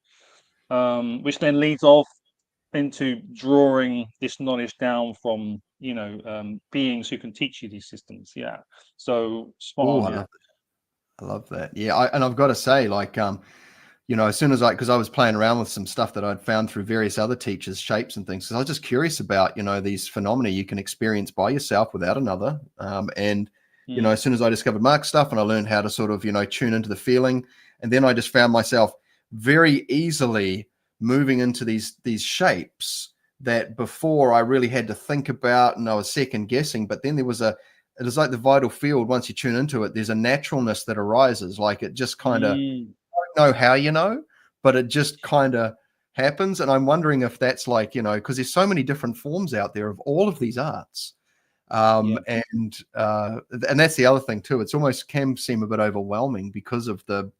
which then leads off into drawing this knowledge down from beings who can teach you these systems. So spot on. I love that. And I've got to say, like as soon as because I was playing around with some stuff that I'd found through various other teachers, shapes and things, because I was just curious about these phenomena you can experience by yourself without another. As soon as I discovered Mark's stuff and I learned how to sort of tune into the feeling, and then I just found myself very easily moving into these shapes that before I really had to think about, and I was second guessing. But then it is like the vital field. Once you tune into it, there's a naturalness that arises. Like it just kind of, I don't know how but it just kind of happens. And I'm wondering if that's like, because there's so many different forms out there of all of these arts. And that's the other thing too. It's almost can seem a bit overwhelming because of the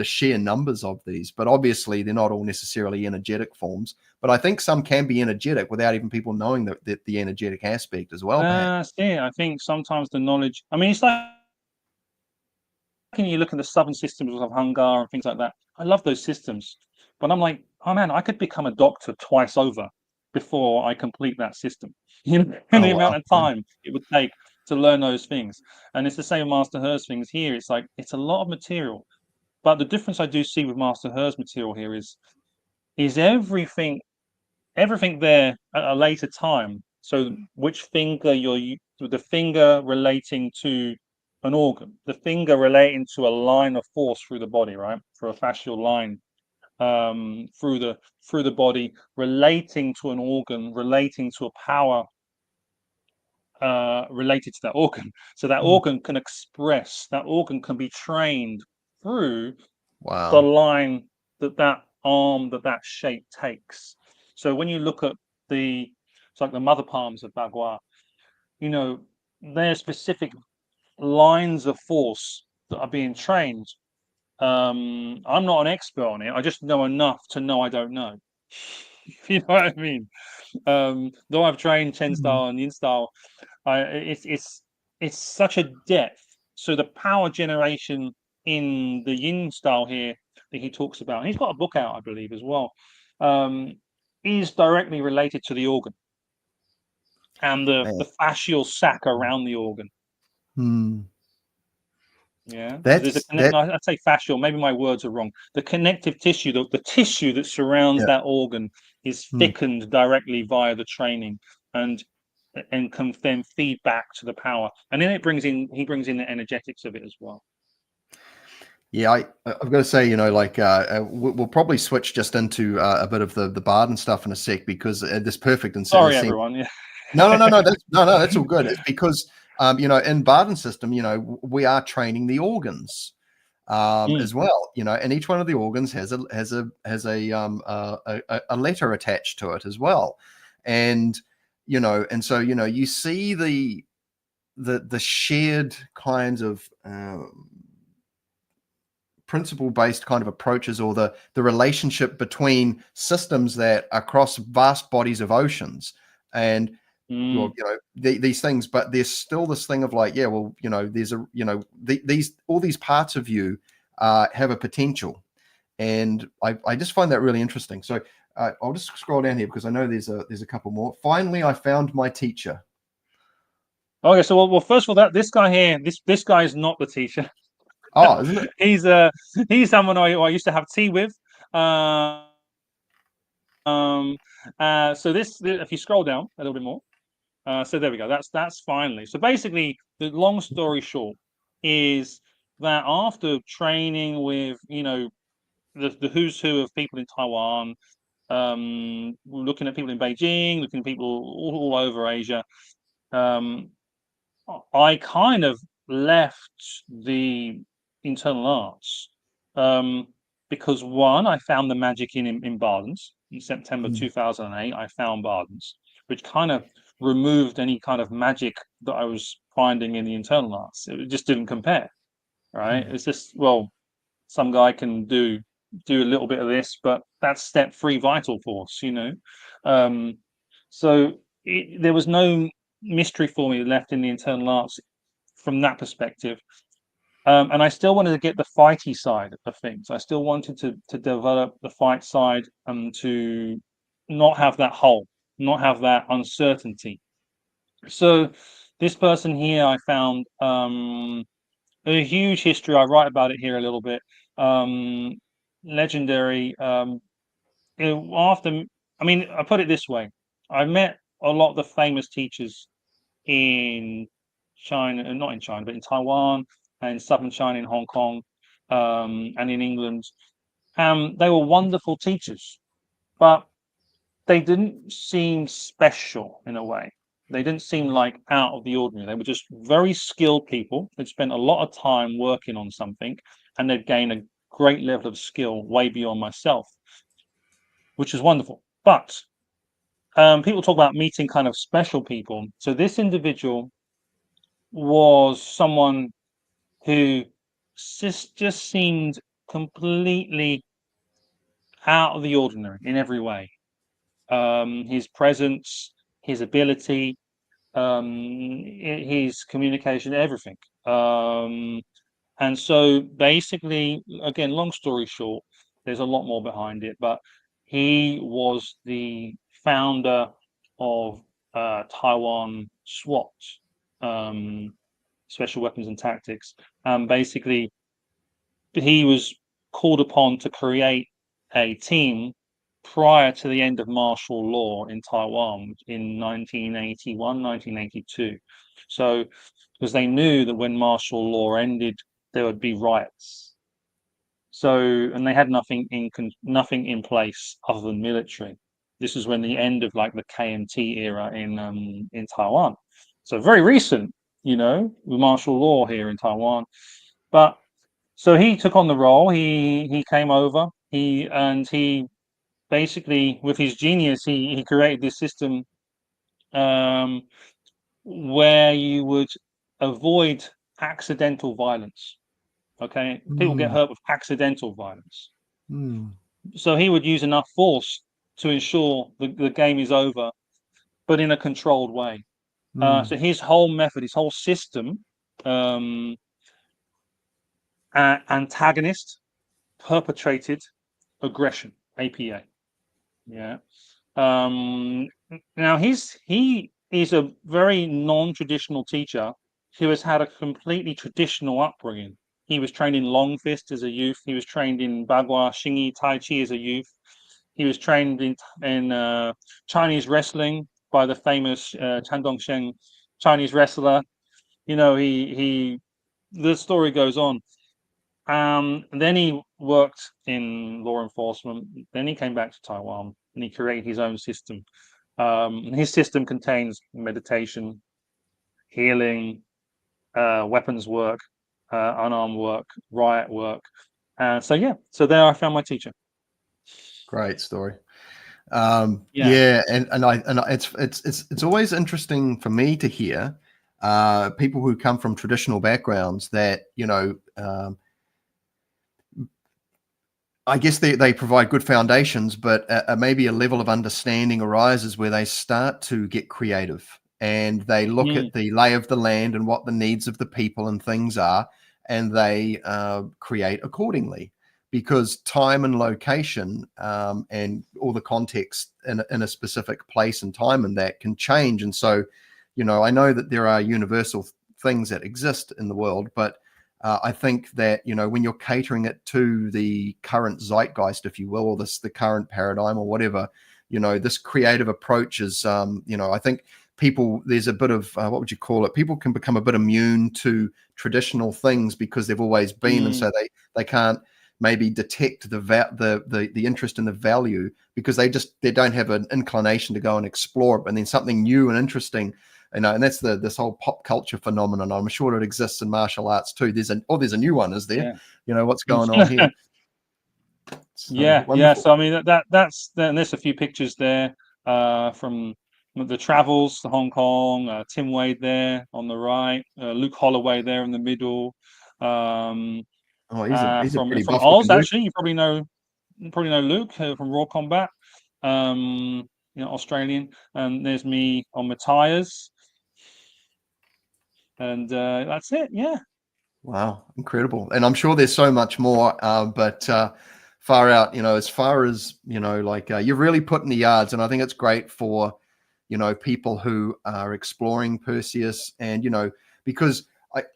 sheer numbers of these, but obviously they're not all necessarily energetic forms. But I think some can be energetic without even people knowing the energetic aspect as well. I think sometimes the knowledge. I mean, it's like when you look at the southern systems of Hungar and things like that. I love those systems, but I'm like, oh man, I could become a doctor twice over before I complete that system. The amount of time it would take to learn those things. And it's the same Master Her's things here. It's like it's a lot of material, but the difference I do see with Master Her's material here is everything there at a later time. So which finger the finger relating to an organ, the finger relating to a line of force through the body, right? For a fascial line through the body, relating to an organ, relating to a power related to that organ. So that organ can express, that organ can be trained through the line that arm, that shape takes. So when you look at the It's like the mother palms of Bagua. You know, they're specific lines of force that are being trained. I'm not an expert on it. I just know enough to know I don't know. You know what I mean? Though I've trained Chen style and Yin style, it's such a depth. So the power generation in the Yin style here that he talks about, and he's got a book out, I believe, as well, is directly related to the organ and the fascial sac around the organ. Yeah, there's I'd say fascial. Maybe my words are wrong. The connective tissue, the tissue that surrounds that organ, is thickened directly via the training, and can then feed back to the power. And then he brings in the energetics of it as well. Yeah, I've got to say, you know, like we'll probably switch just into a bit of the Bard and stuff in a sec, because this perfect and sorry everyone. Yeah. No, that's all good. It's because you know, in Barden system, you know, we are training the organs as well, you know, and each one of the organs has a letter attached to it as well, and you know, and so you know, you see the shared kinds of principle-based kind of approaches, or the relationship between systems that across vast bodies of oceans, and well, you know, these things, but there's still this thing of like, yeah, well, you know, there's a, you know, all these parts of you have a potential, and I just find that really interesting. So I'll just scroll down here because I know there's a couple more. Finally, I found my teacher. Okay, so well, first of all, this guy here, this guy is not the teacher. Oh, isn't it? He's someone I used to have tea with. So this, if you scroll down a little bit more. So there we go. That's finally. So basically, the long story short is that after training with, you know, the who's who of people in Taiwan, looking at people in Beijing, looking at people all over Asia, I kind of left the internal arts because one, I found the magic in Bardens. In September 2008, I found Bardens, which kind of removed any kind of magic that I was finding in the internal arts. It just didn't compare, right? It's just, well, some guy can do a little bit of this, but that's step 3 vital force, you know. So there was no mystery for me left in the internal arts from that perspective. And I still wanted to get the fighty side of things. I still wanted to develop the fight side and to not have that hole, not have that uncertainty. So this person here, I found a huge history. I write about it here a little bit. Legendary. After, I mean, I put it this way: I met a lot of the famous teachers in China, not in China, but in Taiwan and southern China, in Hong Kong, and in England. They were wonderful teachers, but they didn't seem special in a way. They didn't seem like out of the ordinary. They were just very skilled people. They'd spent a lot of time working on something, and they'd gained a great level of skill way beyond myself, which is wonderful. But people talk about meeting kind of special people. So this individual was someone who just seemed completely out of the ordinary in every way. His presence, his ability, his communication, everything. And so basically, again, long story short, there's a lot more behind it, but he was the founder of Taiwan SWAT, Special Weapons and Tactics. Basically, he was called upon to create a team prior to the end of martial law in Taiwan in 1981, 1982. So, because they knew that when martial law ended, there would be riots. So, and they had nothing in place other than military. This is when the end of like the KMT era in Taiwan. So very recent, you know, with martial law here in Taiwan. But so he took on the role. He came over. He basically, with his genius, he created this system where you would avoid accidental violence. Okay, people get hurt with accidental violence. So he would use enough force to ensure the game is over, but in a controlled way. So his whole method, his whole system, antagonist, perpetrated aggression, APA. Yeah. Now he is a very non-traditional teacher who has had a completely traditional upbringing. He was trained in Long Fist as a youth. He was trained in Bagua Xingyi Tai Chi as a youth. He was trained in Chinese wrestling by the famous Chan Dongsheng Chinese wrestler. You know, the story goes on. Then he worked in law enforcement. Then he came back to Taiwan and he created his own system. His system contains meditation, healing, weapons work, unarmed work, riot work. So there I found my teacher. Great story. Yeah, and it's always interesting for me to hear people who come from traditional backgrounds that, you know, I guess they provide good foundations, but maybe a level of understanding arises where they start to get creative and they look at the lay of the land and what the needs of the people and things are, and they create accordingly, because time and location and all the context in a specific place and time and that can change. And so, you know, I know that there are universal things that exist in the world, but I think that, you know, when you're catering it to the current zeitgeist, if you will, or the current paradigm or whatever, you know, this creative approach is, you know, I think there's a bit of, what would you call it? People can become a bit immune to traditional things because they've always been. And so they can't maybe detect the interest and the value because they don't have an inclination to go and explore it. And then something new and interesting, you know, and that's this whole pop culture phenomenon. I'm sure it exists in martial arts too. There's a new one, is there? Yeah. You know, what's going on here? So, yeah. So I mean, there's a few pictures there from the travels to Hong Kong. Tim Wade there on the right. Luke Holloway there in the middle. He's a pretty from buff Oz. looking dude. Actually, you probably know Luke from Raw Combat. You know, Australian. And there's me on my tires. And that's it. Yeah. Wow, incredible. And I'm sure there's so much more, but far out, you know, as far as, you know, like you're really putting the yards. And I think it's great for, you know, people who are exploring Perseus and, you know, because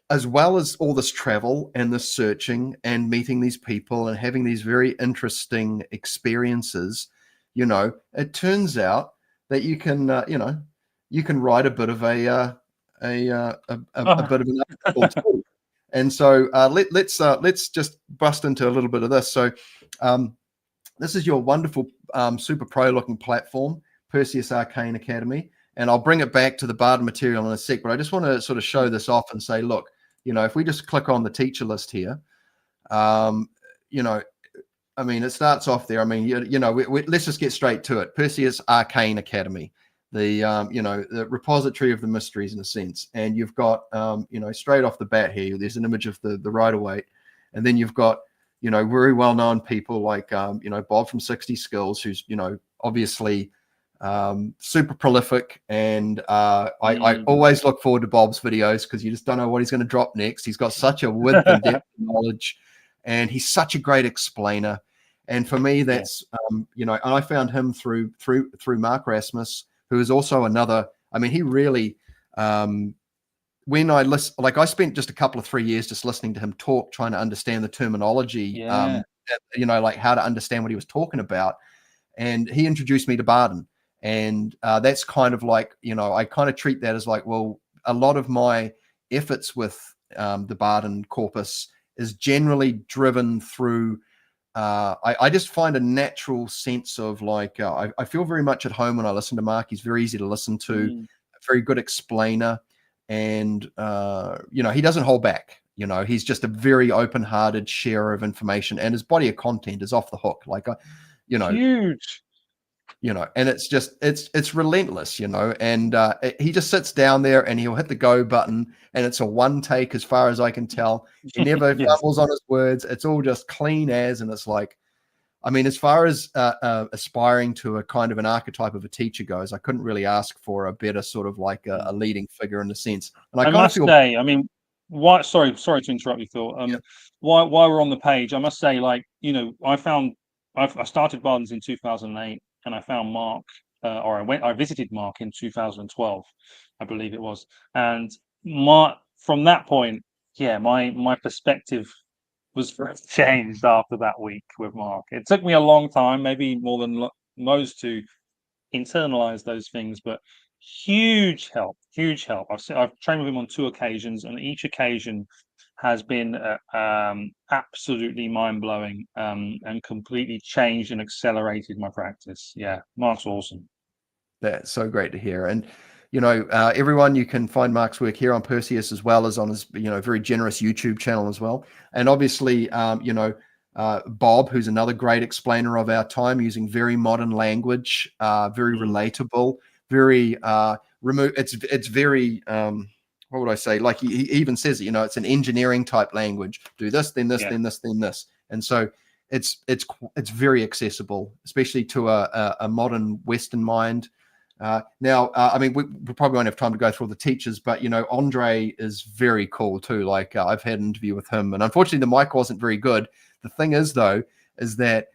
as well as all this travel and this searching and meeting these people and having these very interesting experiences, you know, it turns out that you can, you know, you can write a bit of a bit of an article too. And so let's just bust into a little bit of this. So this is your wonderful super pro looking platform, Perseus Arcane Academy. And I'll bring it back to the Barden material in a sec, but I just want to sort of show this off and say, look, you know, if we just click on the teacher list here, you know, I mean, it starts off there. I mean, you know, let's just get straight to it. Perseus Arcane Academy, the, you know, the repository of the mysteries in a sense. And you've got, you know, straight off the bat here, there's an image of the Rider-Waite. And then you've got, you know, very well-known people like, you know, Bob from 60 Skills, who's, you know, obviously super prolific. And I always look forward to Bob's videos because you just don't know what he's going to drop next. He's got such a width and depth of knowledge, and he's such a great explainer. And for me, that's, you know, and I found him through Mark Rasmus, who is also another, I mean, he really, when I listen, like I spent just a couple of 3 years just listening to him talk, trying to understand the terminology, you know, like how to understand what he was talking about. And he introduced me to Barden. And that's kind of like, you know, I kind of treat that as like, well, a lot of my efforts with the Barden corpus is generally driven through, I just find a natural sense of like, I feel very much at home when I listen to Mark. He's very easy to listen to, a very good explainer. And, you know, he doesn't hold back. You know, he's just a very open-hearted sharer of information, and his body of content is off the hook. Like, you know, huge. you know, and it's just it's relentless, you know, and he just sits down there and he'll hit the go button, and it's a one take as far as I can tell. He never Yes. fumbles on his words. It's all just clean as, and it's like, I mean, as far as aspiring to a kind of an archetype of a teacher goes, I couldn't really ask for a better sort of like a leading figure in a sense. And I kind of must feel, say, I mean, why? Sorry to interrupt you, Phil. yeah, While we're on the page, I must say, like, you know, I started Barnes in 2008, and I found Mark, or I visited Mark in 2012, I believe it was, and from that point, yeah, my perspective was changed after that week with Mark. It took me a long time, maybe more than most, to internalize those things, but huge help, huge help. I've trained with him on 2 occasions, and each occasion has been absolutely mind-blowing, and completely changed and accelerated my practice. Yeah, Mark's awesome. that's so great to hear. And you know, everyone, you can find Mark's work here on Perseus as well as on his, you know, very generous YouTube channel as well. And obviously, you know, Bob, who's another great explainer of our time, using very modern language, very relatable, very remote. It's very what would I say? Like he even says it, you know, it's an engineering type language. Do this, then this, Yeah. then this, then this, and so it's very accessible, especially to a modern Western mind. Now, I mean, we probably won't have time to go through all the teachers, but you know, Andre is very cool too. Like I've had an interview with him, and unfortunately, the mic wasn't very good. The thing is, though, is that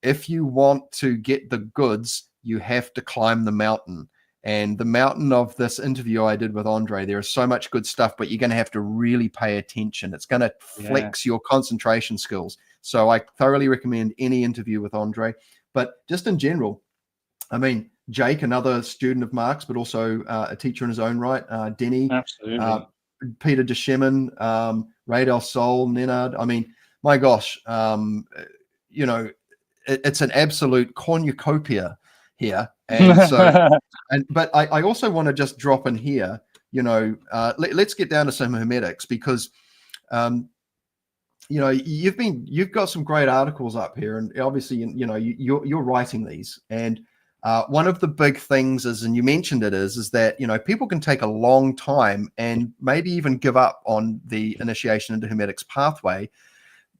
if you want to get the goods, you have to climb the mountain. And the mountain of this interview I did with Andre, there is so much good stuff, but you're going to have to really pay attention. It's going to flex your concentration skills. So I thoroughly recommend any interview with Andre. But just in general, I mean, Jake, another student of Mark's, but also a teacher in his own right. Denny, Absolutely. Peter Deshemin, Ray Del Sol, Nenad. I mean, my gosh, you know, it's an absolute cornucopia here. And so, but I also want to just drop in here, you know, let's get down to some Hermetics, because, you know, you've got some great articles up here, and obviously, you know, you're writing these. And one of the big things is, and you mentioned it, is that, you know, people can take a long time and maybe even give up on the initiation into Hermetics pathway,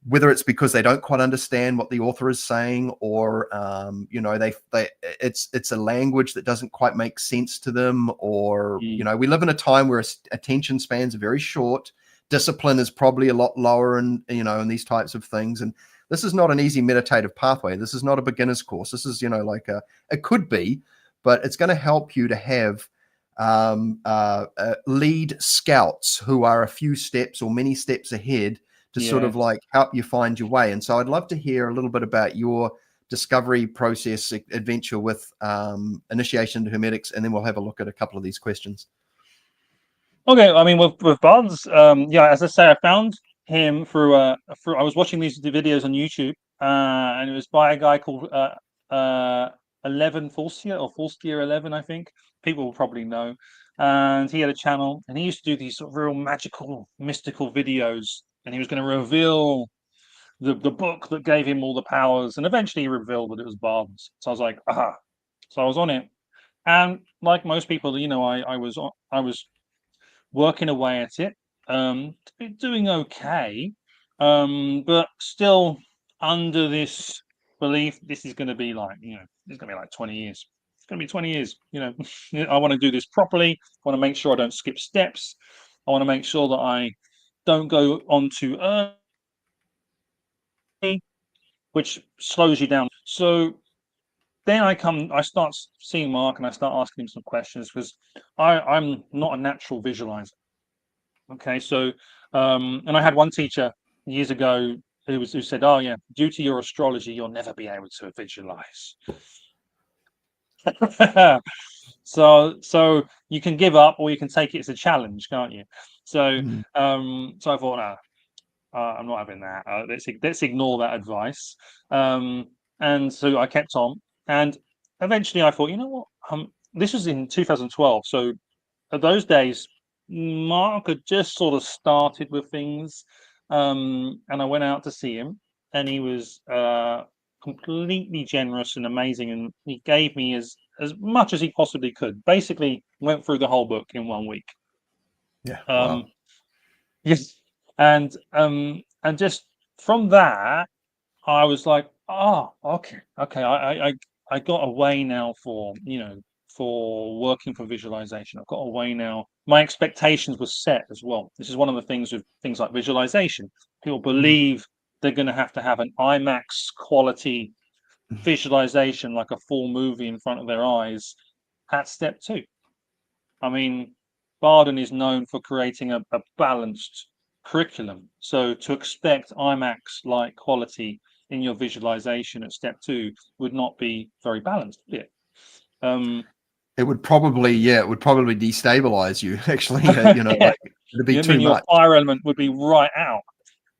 whether it's because they don't quite understand what the author is saying, or you know, it's a language that doesn't quite make sense to them, or you know, we live in a time where attention spans are very short, discipline is probably a lot lower, and you know, and these types of things. And this is not an easy meditative pathway. This is not a beginner's course. This is, you know, like it could be, but it's going to help you to have lead scouts who are a few steps or many steps ahead to sort of like help you find your way. And so I'd love to hear a little bit about your discovery process adventure with initiation into Hermetics, and then we'll have a look at a couple of these questions. Okay, I mean, with Barnes, yeah, as I say, I found him through I was watching these videos on YouTube, and it was by a guy called 11 Fulstier, or Fulstier 11, I think. People will probably know. And he had a channel, and he used to do these sort of real magical, mystical videos, and he was going to reveal the book that gave him all the powers, and eventually he revealed that it was Barnes. So I was like, aha. So I was on it, and like most people, you know, I was working away at it, doing okay, but still under this belief this is going to be like, you know, it's going to be like 20 years. It's going to be 20 years. You know, I want to do this properly. I want to make sure I don't skip steps. I want to make sure that I don't go on too early, which slows you down. So then I start seeing Mark, and I start asking him some questions, because I'm not a natural visualizer. Okay, so and I had one teacher years ago who said, "Oh yeah, due to your astrology, you'll never be able to visualize." So you can give up, or you can take it as a challenge, can't you? So so I thought, no, I'm not having that. Let's ignore that advice. And so I kept on, and eventually I thought, you know what? This was in 2012, so at those days, Mark had just sort of started with things, and I went out to see him, and he was completely generous and amazing, and he gave me as much as he possibly could. Basically, went through the whole book in 1 week. Yeah. Wow. Um, yes, and just from that, I was like, oh, okay. I got a way now for for working for visualization. I've got a way now. My expectations were set as well. This is one of the things with things like visualization. People believe they're going to have an IMAX quality visualization, like a full movie in front of their eyes, at step 2. I mean, Barden is known for creating a balanced curriculum. So to expect IMAX-like quality in your visualization at step 2 would not be very balanced, would it? It would probably, it would probably destabilize you. Actually, Yeah. like it'd be I too mean, your much. fire element would be right out.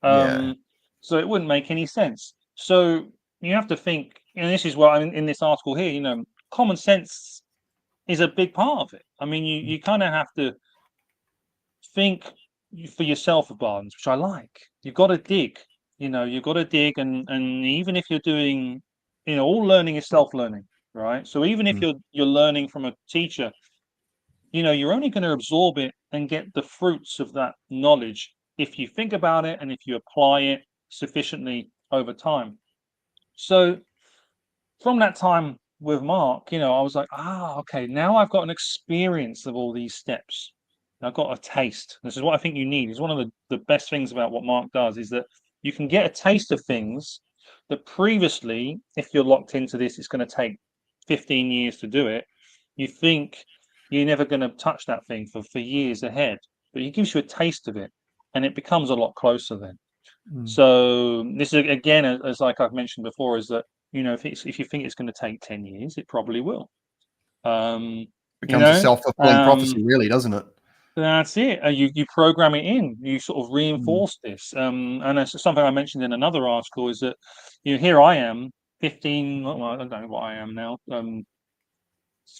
Yeah. So it wouldn't make any sense. So you have to think, and this is what in this article here, common sense is a big part of it. I mean, you kind of have to think for yourself of Bardens, which I like. You've got to dig. You've got to dig, and even if you're doing, all learning is self-learning, right? So even if you're learning from a teacher, you're only going to absorb it and get the fruits of that knowledge if you think about it and if you apply it sufficiently over time. So from that time with Mark, I was like, okay, now I've got an experience of all these steps. I've got a taste. This is what I think you need. It's one of the best things about what Mark does is that you can get a taste of things that previously, if you're locked into this, it's going to take 15 years to do it. You think you're never going to touch that thing for years ahead, but it gives you a taste of it, and it becomes a lot closer then. So this is again, as like I've mentioned before, is that if you think it's going to take 10 years, it probably will. You Becomes a know, self-fulfilling prophecy, really, doesn't it? that's it. You program it in. You sort of reinforce this. And it's something I mentioned in another article is that here I am, 15. Well, I don't know what I am now.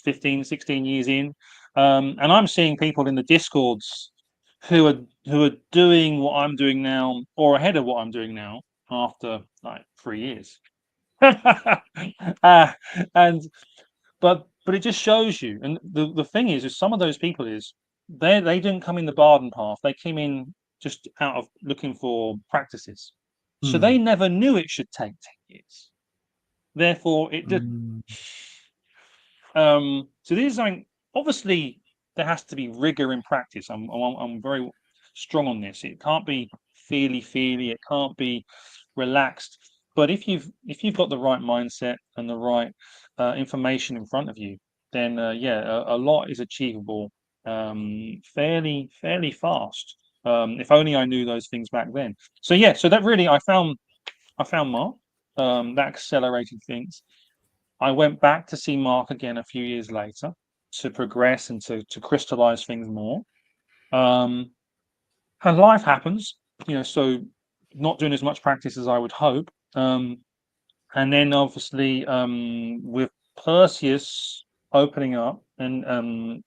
15, 16 years in, and I'm seeing people in the discords who are doing what I'm doing now or ahead of what I'm doing now after like 3 years. uh, and but it just shows you, and the thing is some of those people is they didn't come in the Barden path. They came in just out of looking for practices, so they never knew it should take 10 years. Therefore, it did. So this is something. Obviously, there has to be rigor in practice. I'm very strong on this. It can't be feely. It can't be relaxed. But if you've got the right mindset and the right information in front of you, then a lot is achievable fairly fast. If only I knew those things back then. So that really I found Mark. That accelerated things. I went back to see Mark again a few years later to progress and to crystallize things more. And life happens, so not doing as much practice as I would hope. And then obviously with Perseus opening up and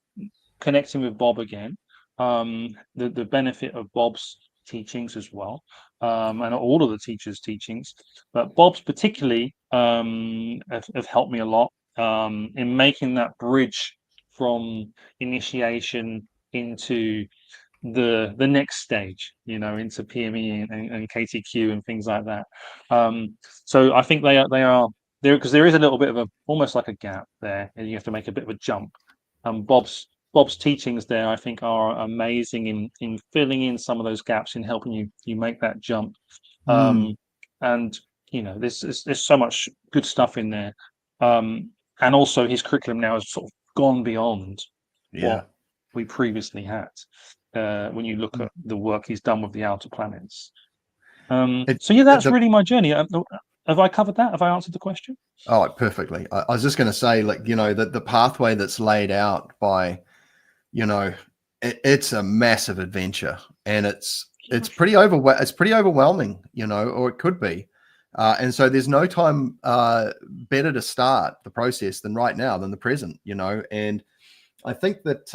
connecting with Bob again, the benefit of Bob's teachings as well, and all of the teachers' teachings, but Bob's particularly have helped me a lot in making that bridge from initiation into the next stage, into PME and KTQ and things like that. So I think they are there because there is a little bit of a almost like a gap there, and you have to make a bit of a jump. Bob's teachings there, I think, are amazing in filling in some of those gaps, in helping you make that jump. And there's so much good stuff in there. And also his curriculum now has sort of gone beyond what we previously had. When you look at the work he's done with the outer planets. That's really my journey. Have I covered that? Have I answered the question? Oh, perfectly. I was just going to say, like, that the pathway that's laid out by, it's a massive adventure, and it's pretty overwhelming, or it could be. And so there's no time better to start the process than right now, than the present, and I think that,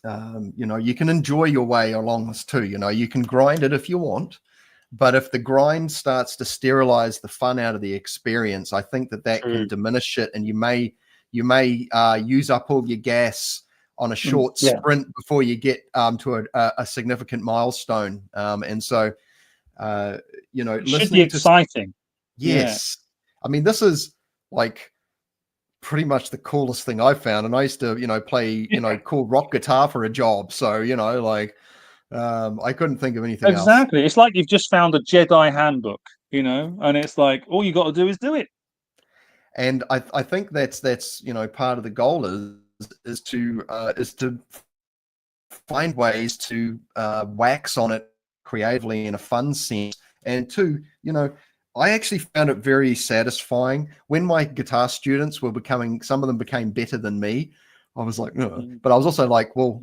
you can enjoy your way along this too. You can grind it if you want, But if the grind starts to sterilize the fun out of the experience, I think that True. can diminish it, and you may use up all your gas on a short Yeah. sprint before you get to a significant milestone. And so, you know, It should be listening to exciting. yes, I mean, this is like pretty much the coolest thing I've found. And I used to, you know, play, you know, cool rock guitar for a job. So, you know, like I couldn't think of anything else. Exactly. It's like you've just found a Jedi handbook, you know, and it's like all you got to do is do it. And I think that's you know, part of the goal is to find ways to wax on it creatively in a fun sense. And two, you know, I actually found it very satisfying when my guitar students were some of them became better than me. I was like, ugh. But I was also like, well,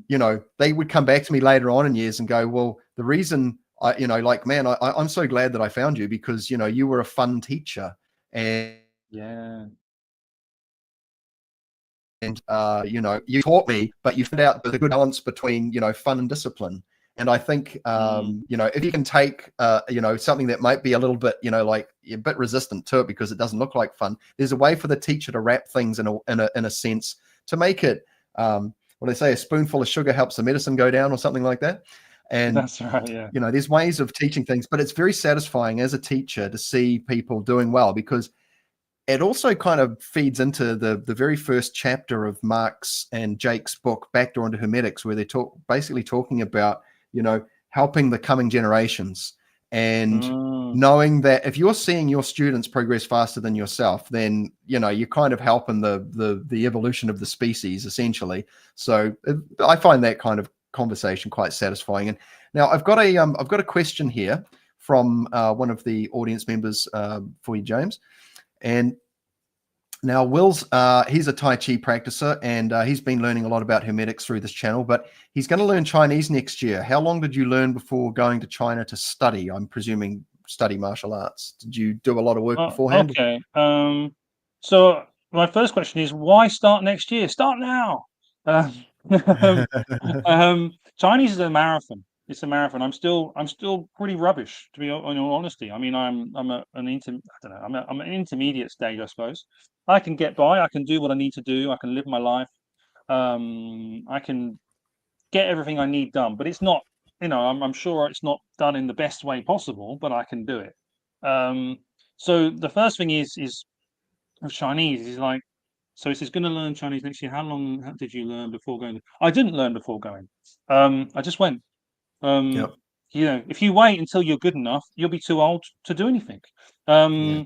you know, they would come back to me later on in years and go, well, the reason you know, like, man, I'm so glad that I found you because, you know, you were a fun teacher. And Yeah. you know, you taught me, but you found out the good balance between, you know, fun and discipline. And I think, you know, if you can take, you know, something that might be a little bit, you know, like a bit resistant to it because it doesn't look like fun, there's a way for the teacher to wrap things in a sense to make it, what they say, a spoonful of sugar helps the medicine go down or something like that. And that's right. Yeah. You know, there's ways of teaching things, but it's very satisfying as a teacher to see people doing well because it also kind of feeds into the very first chapter of Mark's and Jake's book, Backdoor into Hermetics, where they're basically talking about, you know, helping the coming generations and knowing that if you're seeing your students progress faster than yourself, then, you know, you're kind of helping the evolution of the species essentially. So I find that kind of conversation quite satisfying. And now I've got a question here from one of the audience members for you, James. And now Will's, he's a Tai Chi practicer and he's been learning a lot about Hermetics through this channel, but he's going to learn Chinese next year. How long did you learn before going to China to study? I'm presuming study martial arts. Did you do a lot of work beforehand? Okay. So my first question is, why start next year? Start now. Chinese is a marathon. It's a marathon. I'm still pretty rubbish, to be in all honesty. I mean, I'm an intermediate stage, I suppose. I can get by. I can do what I need to do. I can live my life. I can get everything I need done, but it's not. You know, I'm sure it's not done in the best way possible, but I can do it. So the first thing is of Chinese is like, so it says going to learn Chinese next year. How long did you learn before going? I didn't learn before going. I just went. Yep. You know, if you wait until you're good enough, you'll be too old to do anything. Yeah.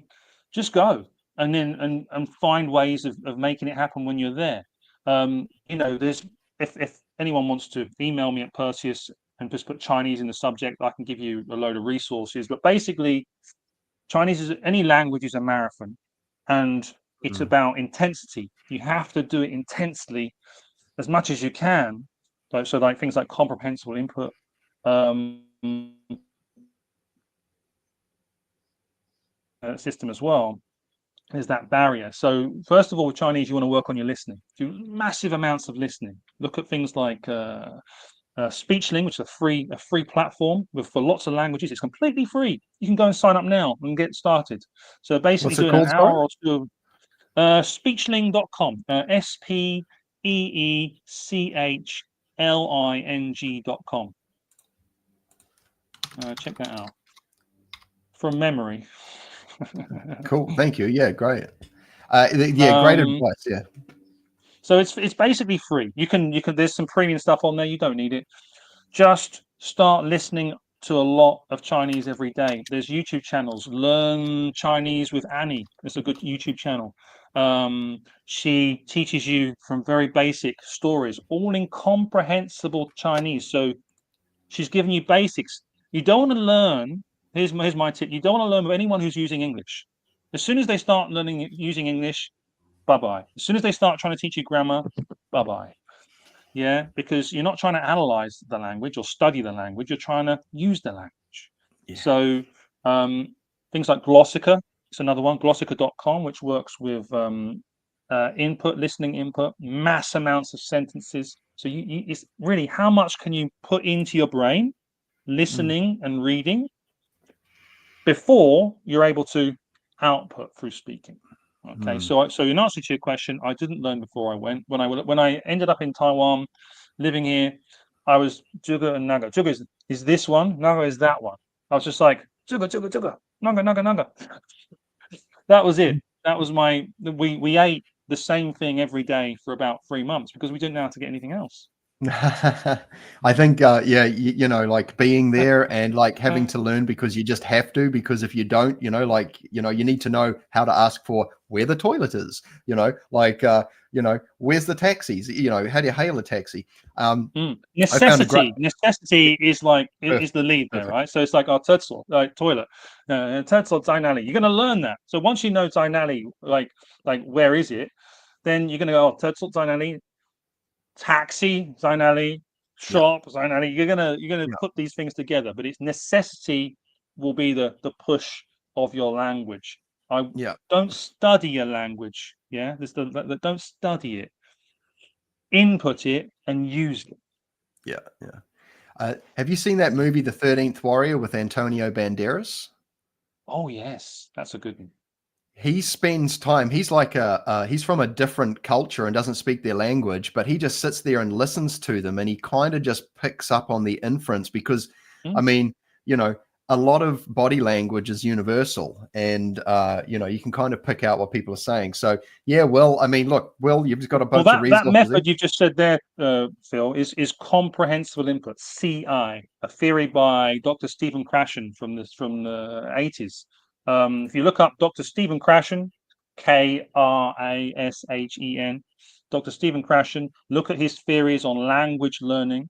Just go and then and find ways of making it happen when you're there. You know, there's if anyone wants to email me at Perseus and just put Chinese in the subject, I can give you a load of resources. But basically, Chinese is any language is a marathon, and it's about intensity. You have to do it intensely as much as you can. So like things like comprehensible input, system as well. There's that barrier. So first of all, with Chinese, you want to work on your listening. Do massive amounts of listening. Look at things like Speechling, which is a free platform for lots of languages. It's completely free. You can go and sign up now and get started. So basically, What's it doing called, an hour or two of speechling.com, SPEECHLING.com. Check that out from memory. Cool. Thank you. Yeah, great. Yeah, great advice. Yeah. So it's basically free. You can there's some premium stuff on there. You don't need it. Just start listening to a lot of Chinese every day. There's YouTube channels. Learn Chinese with Annie. It's a good YouTube channel. She teaches you from very basic stories, all in comprehensible Chinese. So she's giving you basics. You don't want to learn. Here's my tip. You don't want to learn with anyone who's using English. As soon as they start learning using English, bye-bye. As soon as they start trying to teach you grammar, bye-bye. Yeah, because you're not trying to analyze the language or study the language. You're trying to use the language. Yeah. So things like Glossica, it's another one, glossica.com, which works with listening input, mass amounts of sentences. So it's really how much can you put into your brain, listening and reading, before you're able to output through speaking. Okay, so in answer to your question, I didn't learn before I went. When I ended up in Taiwan, living here, I was Juga and Naga. Juga is this one, Naga is that one. I was just like Juga, Juga, Juga, Naga, Naga, Naga. That was it. That was we ate the same thing every day for about 3 months because we didn't know how to get anything else. I think, yeah, you know, like being there and like having to learn because you just have to, because if you don't, you know, like, you know, you need to know how to ask for where the toilet is, you know, like, you know, where's the taxis, you know, how do you hail a taxi? Necessity is like is the lead there, perfect. right? So it's like our Tetzel, like toilet, Tetzel Zainali. You're going to learn that. So once you know Zainali, like where is it, then you're going to go, oh, Tetzel Zainali, taxi Zainali, Yeah, shop Zainali. You're gonna yeah, put these things together, but it's necessity will be the push of your language. I yeah, don't study a language. Yeah, don't study it. Input it and use it. yeah, yeah. Have you seen that movie, The 13th Warrior, with Antonio Banderas? Oh yes, that's a good one. He spends time, he's like he's from a different culture and doesn't speak their language, but he just sits there and listens to them, and he kind of just picks up on the inference because, I Mm. mean, you know, a lot of body language is universal, and you know, you can kind of pick out what people are saying. So yeah, Will, I mean, look, Will, you've just got a Well, bunch of that resources there. method you've just said there, Phil, is comprehensible input (CI), a theory by Dr. Stephen Krashen from the 80s. If you look up Dr. Stephen Krashen, Krashen, Dr. Stephen Krashen, look at his theories on language learning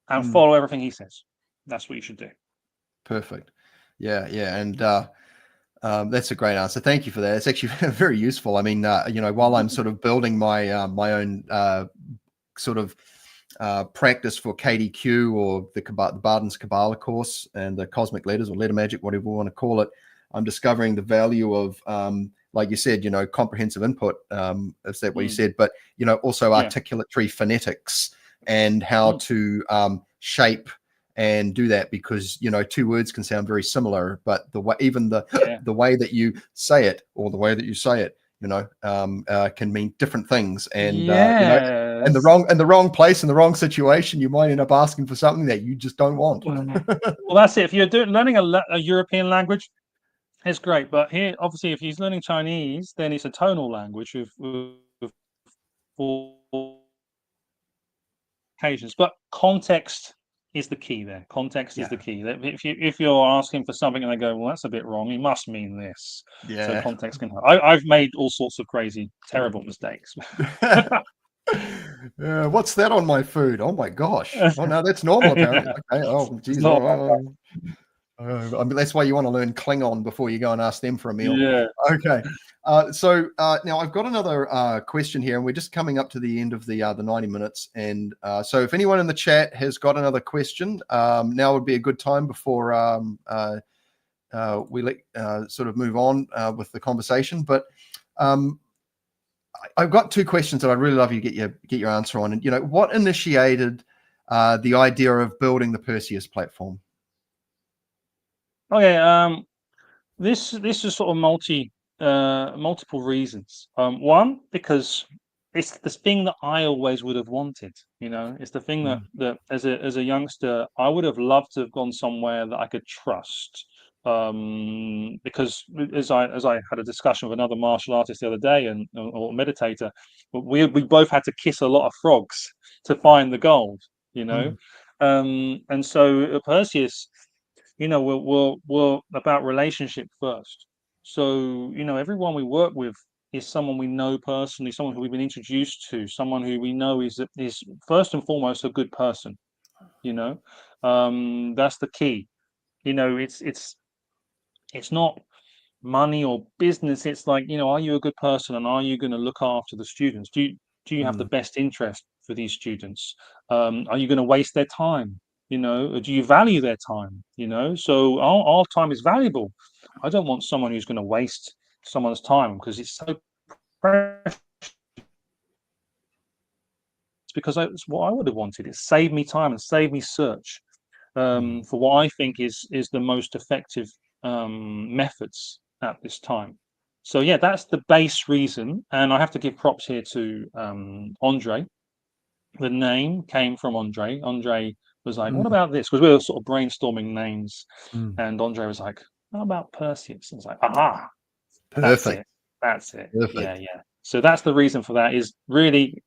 and Mm, follow everything he says. That's what you should do. perfect. Yeah, yeah, and that's a great answer. Thank you for that. It's actually very useful. I mean, you know, while I'm sort of building my my own sort of practice for KDQ or the Barden's Kabbalah course and the Cosmic Letters or Letter Magic, whatever we want to call it, I'm discovering the value of, like you said, you know, comprehensive input. Is that what you said? But you know, also Yeah. articulatory phonetics and how to shape and do that, because you know, two words can sound very similar, but the way, even the the way that you say it or the way that you say it, you know, can mean different things, and you know, in the wrong place, in the wrong situation, you might end up asking for something that you just don't want. Well, that's it. If you're learning a European language, it's great. But here, obviously, if he's learning Chinese, then it's a tonal language with four occasions. But context is the key there. Context is Yeah, the key. If you're asking for something and they go, well, that's a bit wrong, you must mean this. So yeah. context can help. I've made all sorts of crazy, terrible mistakes. What's that on my food? Oh my gosh! Oh no, that's normal apparently. Okay. Oh It's geez. not I mean, that's why you want to learn Klingon before you go and ask them for a meal. yeah. Okay. So now I've got another question here, and we're just coming up to the end of the 90 minutes. And so if anyone in the chat has got another question, now would be a good time before we sort of move on with the conversation. But I've got two questions that I'd really love you to get your answer on. And you know, what initiated the idea of building the Perseus platform? Okay. This is sort of multiple reasons. One, because it's the thing that I always would have wanted. You know, it's the thing Mm, that as a youngster I would have loved to have gone somewhere that I could trust. Because as I had a discussion with another martial artist the other day and or meditator, we both had to kiss a lot of frogs to find the gold. You know, mm, and so Perseus, you know, we're about relationship first. So, you know, everyone we work with is someone we know personally, someone who we've been introduced to, someone who we know is first and foremost a good person. You know, that's the key. You know, it's not money or business. It's like, you know, are you a good person and are you going to look after the students? Do you have the mm, best interest for these students? Are you going to waste their time? You know, do you value their time? You know, so our time is valuable. I don't want someone who's going to waste someone's time because it's so precious. Because it's what I would have wanted. It saved me time and saved me search for what I think is the most effective methods at this time. So yeah, that's the base reason, and I have to give props here to Andre. The name came from Andre. Andre was like, "What about this?" Because we were sort of brainstorming names, and Andre was like, "How about Perseus?" And I was like, "Aha, that's Perfect. it, that's it." Perfect. Yeah. So that's the reason for that. Is really,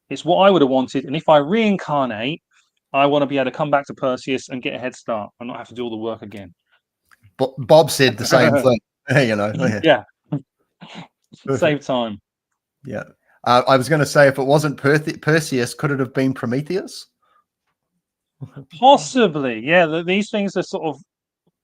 it's what I would have wanted, and if I reincarnate, I want to be able to come back to Perseus and get a head start and not have to do all the work again. Bob said the same thing. You know. Yeah, Perfect. save time. Yeah. I was going to say, if it wasn't Perseus, could it have been Prometheus? Possibly, yeah. These things are sort of,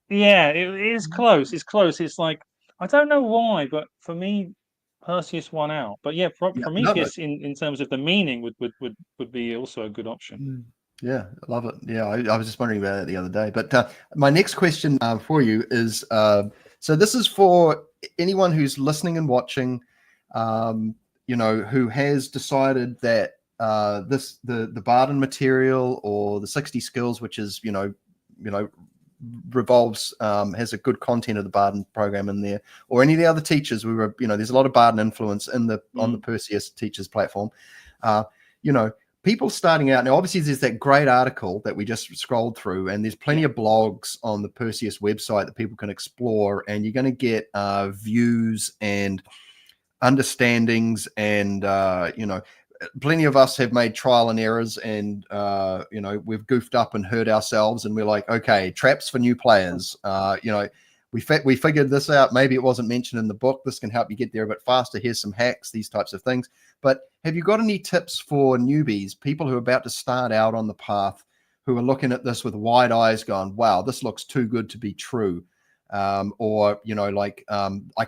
yeah. It is close. It's close. It's like, I don't know why, but for me, Perseus won out. But yeah, Yeah. No. Prometheus in terms of the meaning would be also a good option. Yeah, I love it. Yeah, I was just wondering about it the other day. But my next question for you is, so this is for anyone who's listening and watching, who has decided that the Barden material or the 60 skills, which is revolves has a good content of the Barden program in there, or any of the other teachers. There's a lot of Barden influence on the Perseus teachers platform. People starting out now, obviously there's that great article that we just scrolled through, and there's plenty of blogs on the Perseus website that people can explore, and you're going to get views and understandings, and plenty of us have made trial and errors, and we've goofed up and hurt ourselves, and we're like, okay, traps for new players. We figured this out. Maybe it wasn't mentioned in the book. This can help you get there a bit faster. Here's some hacks, these types of things. But have you got any tips for newbies, people who are about to start out on the path, who are looking at this with wide eyes going, wow, this looks too good to be true? I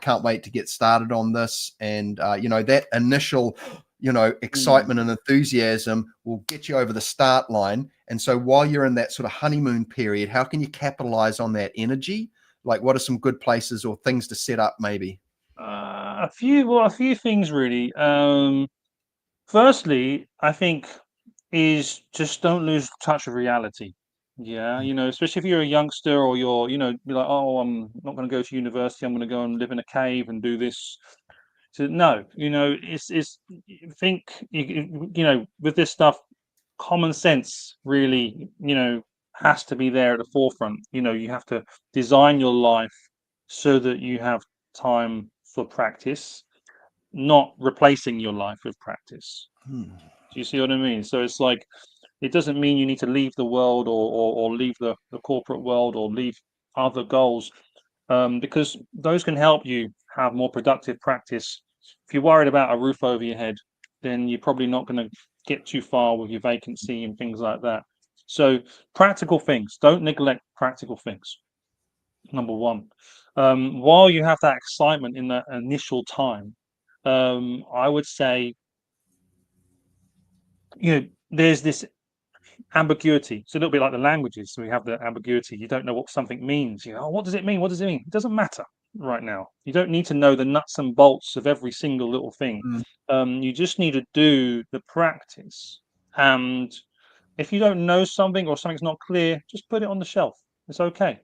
can't wait to get started on this. And, that initial, excitement and enthusiasm will get you over the start line. And so while you're in that sort of honeymoon period, how can you capitalize on that energy? Like, what are some good places or things to set up maybe? A few things really. Firstly, I think is just don't lose touch of reality. Yeah, especially if you're a youngster or you're, be like, oh, I'm not going to go to university. I'm going to go and live in a cave and do this. So no, it's think with this stuff, common sense really, has to be there at the forefront. You have to design your life so that you have time for practice, not replacing your life with practice. Do you see what I mean? So it's like, it doesn't mean you need to leave the world or leave the corporate world or leave other goals, because those can help you have more productive practice. If you're worried about a roof over your head, then you're probably not going to get too far with your vacancy and things like that. So practical things, don't neglect practical things. Number one, while you have that excitement in that initial time, I would say, there's this ambiguity. It's a little bit like the languages. So we have the ambiguity. You don't know what something means. What does it mean? What does it mean? It doesn't matter right now. You don't need to know the nuts and bolts of every single little thing. You just need to do the practice. And if you don't know something or something's not clear, just put it on the shelf. It's okay.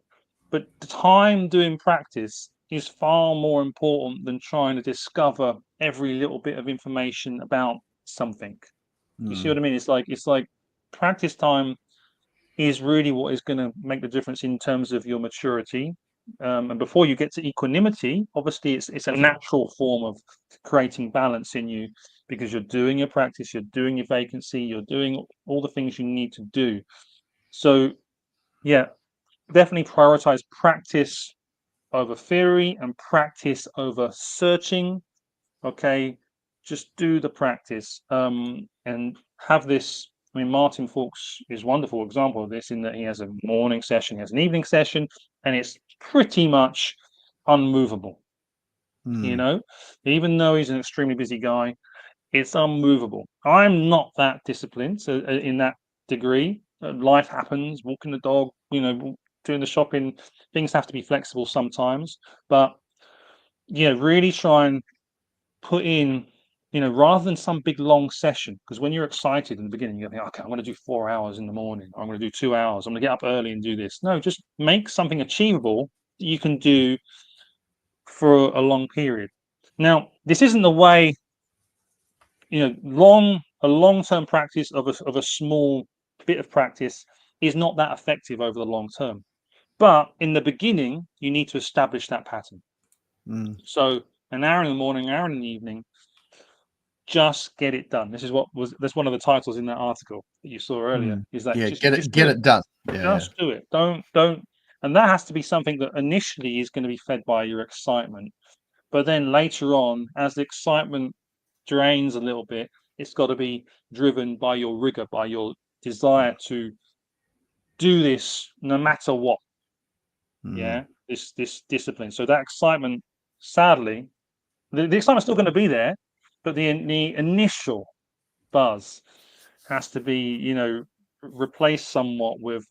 But the time doing practice is far more important than trying to discover every little bit of information about something. You see what I mean? It's like practice time is really what is going to make the difference in terms of your maturity. And before you get to equanimity, obviously it's a natural form of creating balance in you, because you're doing your practice, you're doing your vacancy, you're doing all the things you need to do. So yeah, definitely prioritize practice over theory and practice over searching. Okay, just do the practice, and have this. I mean, Martin Fawkes is a wonderful example of this, in that he has a morning session, he has an evening session, and it's pretty much unmovable. Even though he's an extremely busy guy, it's unmovable. I'm not that disciplined, so in that degree, life happens. Walking the dog, doing the shopping, things have to be flexible sometimes. But really try and put in, rather than some big long session, because when you're excited in the beginning, you think, okay, I'm going to do 4 hours in the morning, or I'm going to do 2 hours, I'm going to get up early and do this. No, just make something achievable you can do for a long period. Now, this isn't the way, a long-term practice of a small bit of practice is not that effective over the long term. But in the beginning, you need to establish that pattern. So an hour in the morning, an hour in the evening, just get it done. That's one of the titles in that article that you saw earlier. Is that just get it done. Just do it. Don't. And that has to be something that initially is going to be fed by your excitement. But then later on, as the excitement drains a little bit, it's got to be driven by your rigor, by your desire to do this no matter what. Yeah, this discipline. So that excitement, sadly, the excitement's still going to be there, but the initial buzz has to be, replaced somewhat with,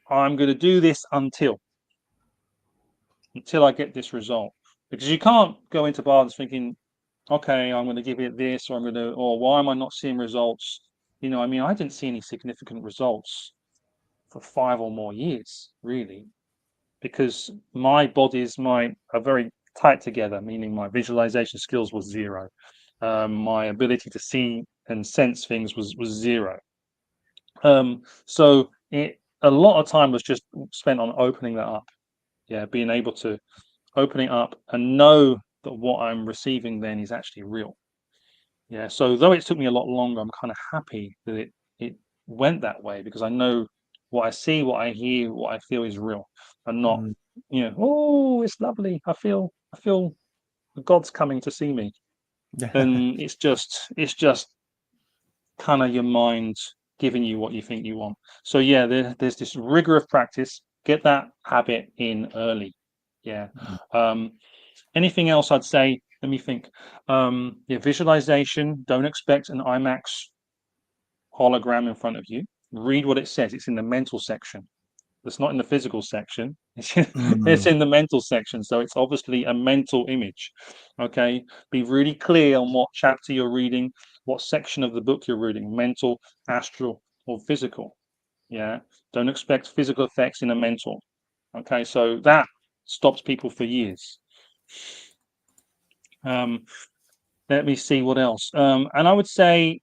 I'm going to do this until I get this result. Because you can't go into bars thinking, okay, I'm going to give it this, or why am I not seeing results? I didn't see any significant results for 5 or more years, really, because my bodies are very tight together, meaning my visualization skills was 0. My ability to see and sense things was 0. So a lot of time was just spent on opening that up. Yeah, being able to open it up and know that what I'm receiving then is actually real. Yeah, so though it took me a lot longer, I'm kind of happy that it went that way, because I know what I see, what I hear, what I feel is real, and not, oh, it's lovely. I feel God's coming to see me, and it's just kind of your mind giving you what you think you want. So yeah, there's this rigor of practice. Get that habit in early. Yeah. Anything else I'd say? Let me think. Visualization. Don't expect an IMAX hologram in front of you. Read what it says. It's in the mental section. It's not in the physical section. It's in the mental section. So it's obviously a mental image. Okay. Be really clear on what chapter you're reading, what section of the book you're reading, mental, astral, or physical. Yeah. Don't expect physical effects in a mental. Okay. So that stops people for years. Let me see what else. And I would say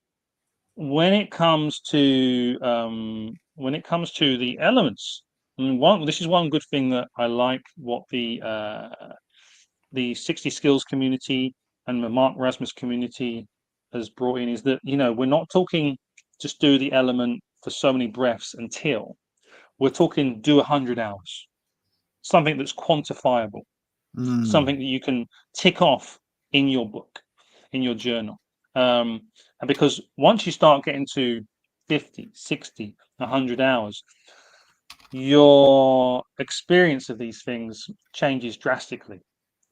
when it comes to the elements, this is one good thing that I like what the 60 skills community and the Mark Rasmus community has brought in, is that we're not talking just do the element for so many breaths until, we're talking do 100 hours, something that's quantifiable, something that you can tick off in your book, in your journal. And because once you start getting to 50, 60, 100 hours, your experience of these things changes drastically.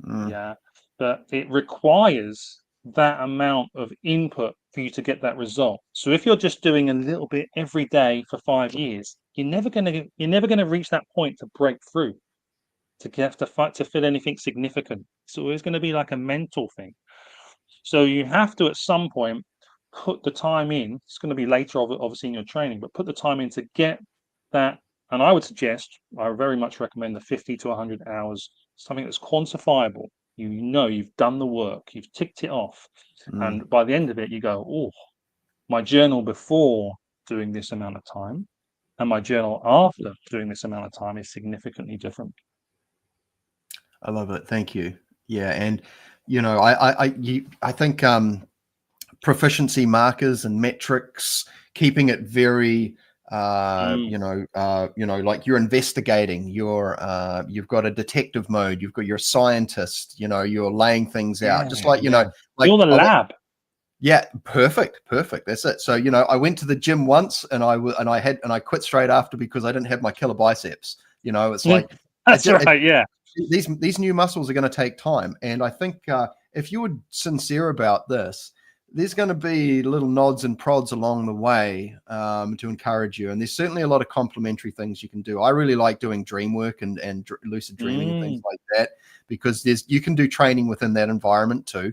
Yeah, but it requires that amount of input for you to get that result. So if you're just doing a little bit every day for 5 years, you're never going to reach that point to break through, to feel anything significant. It's always going to be like a mental thing. So you have to, at some point, put the time in. It's going to be later, obviously, in your training, but put the time in to get that. And I very much recommend the 50 to 100 hours, something that's quantifiable. You've done the work, you've ticked it off. And by the end of it, you go, oh, my journal before doing this amount of time and my journal after doing this amount of time is significantly different. I love it. Thank you. Yeah. And, I think proficiency markers and metrics, keeping it very, like you're investigating, you've got a detective mode, you've got your scientist, you're laying things out, just like, like you're the lab. Yeah, perfect. That's it. So, I went to the gym once and I quit straight after because I didn't have my killer biceps. It's like, that's right. Yeah. These new muscles are going to take time. And I think if you were sincere about this, there's going to be little nods and prods along the way to encourage you. And there's certainly a lot of complementary things you can do. I really like doing dream work and lucid dreaming and things like that, because you can do training within that environment too.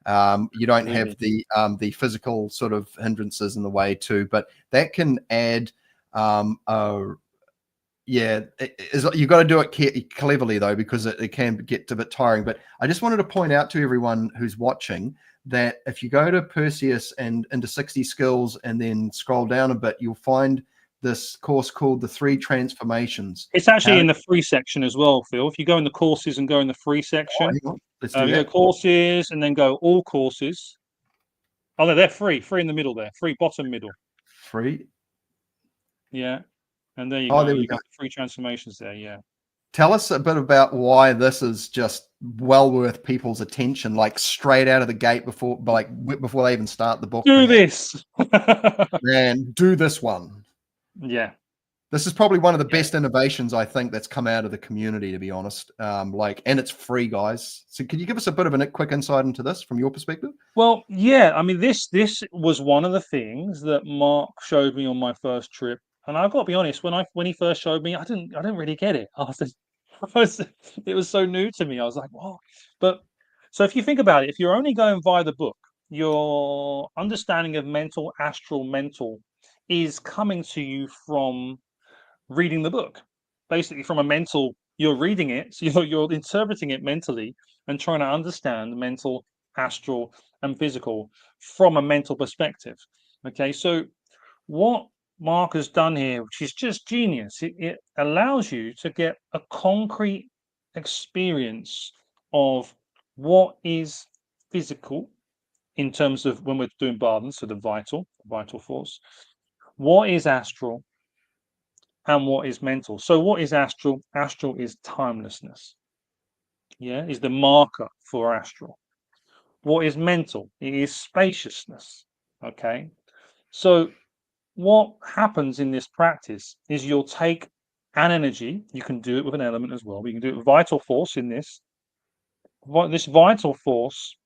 You don't have the physical sort of hindrances in the way too, but that can add yeah, you got to do it cleverly though, because it can get a bit tiring. But I just wanted to point out to everyone who's watching that if you go to Perseus and into 60 skills and then scroll down a bit, you'll find this course called the 3 transformations. It's actually in the free section as well, Phil. If you go in the courses and go in the free section, let's do you go courses and then go all courses. Oh, no, they're free in the middle there, free bottom middle. Free. Yeah. And there you go. There we You've go. got the free transformations there. Yeah. Tell us a bit about why this is just well worth people's attention, like straight out of the gate before they even start the book. Do this. Man, do this one. Yeah. This is probably one of the best innovations I think that's come out of the community, to be honest. And it's free, guys. So can you give us a bit of a quick insight into this from your perspective? Well, yeah. I mean, this was one of the things that Mark showed me on my first trip. And I've got to be honest, when he first showed me, I didn't really get it. It was so new to me. I was like, what? But so if you think about it, if you're only going via the book, your understanding of mental, astral, mental is coming to you from reading the book. Basically, from a mental, you're reading it, so you're interpreting it mentally and trying to understand mental, astral, and physical from a mental perspective. Okay, so what Mark has done here, which is just genius, it allows you to get a concrete experience of what is physical in terms of when we're doing Barden, so the vital force, what is astral, and what is mental. So what is astral? Astral is timelessness. Yeah, is the marker for astral. What is mental? It is spaciousness. Okay, so what happens in this practice is you'll take an energy, you can do it with an element as well, but you can do it with vital force in this. This vital force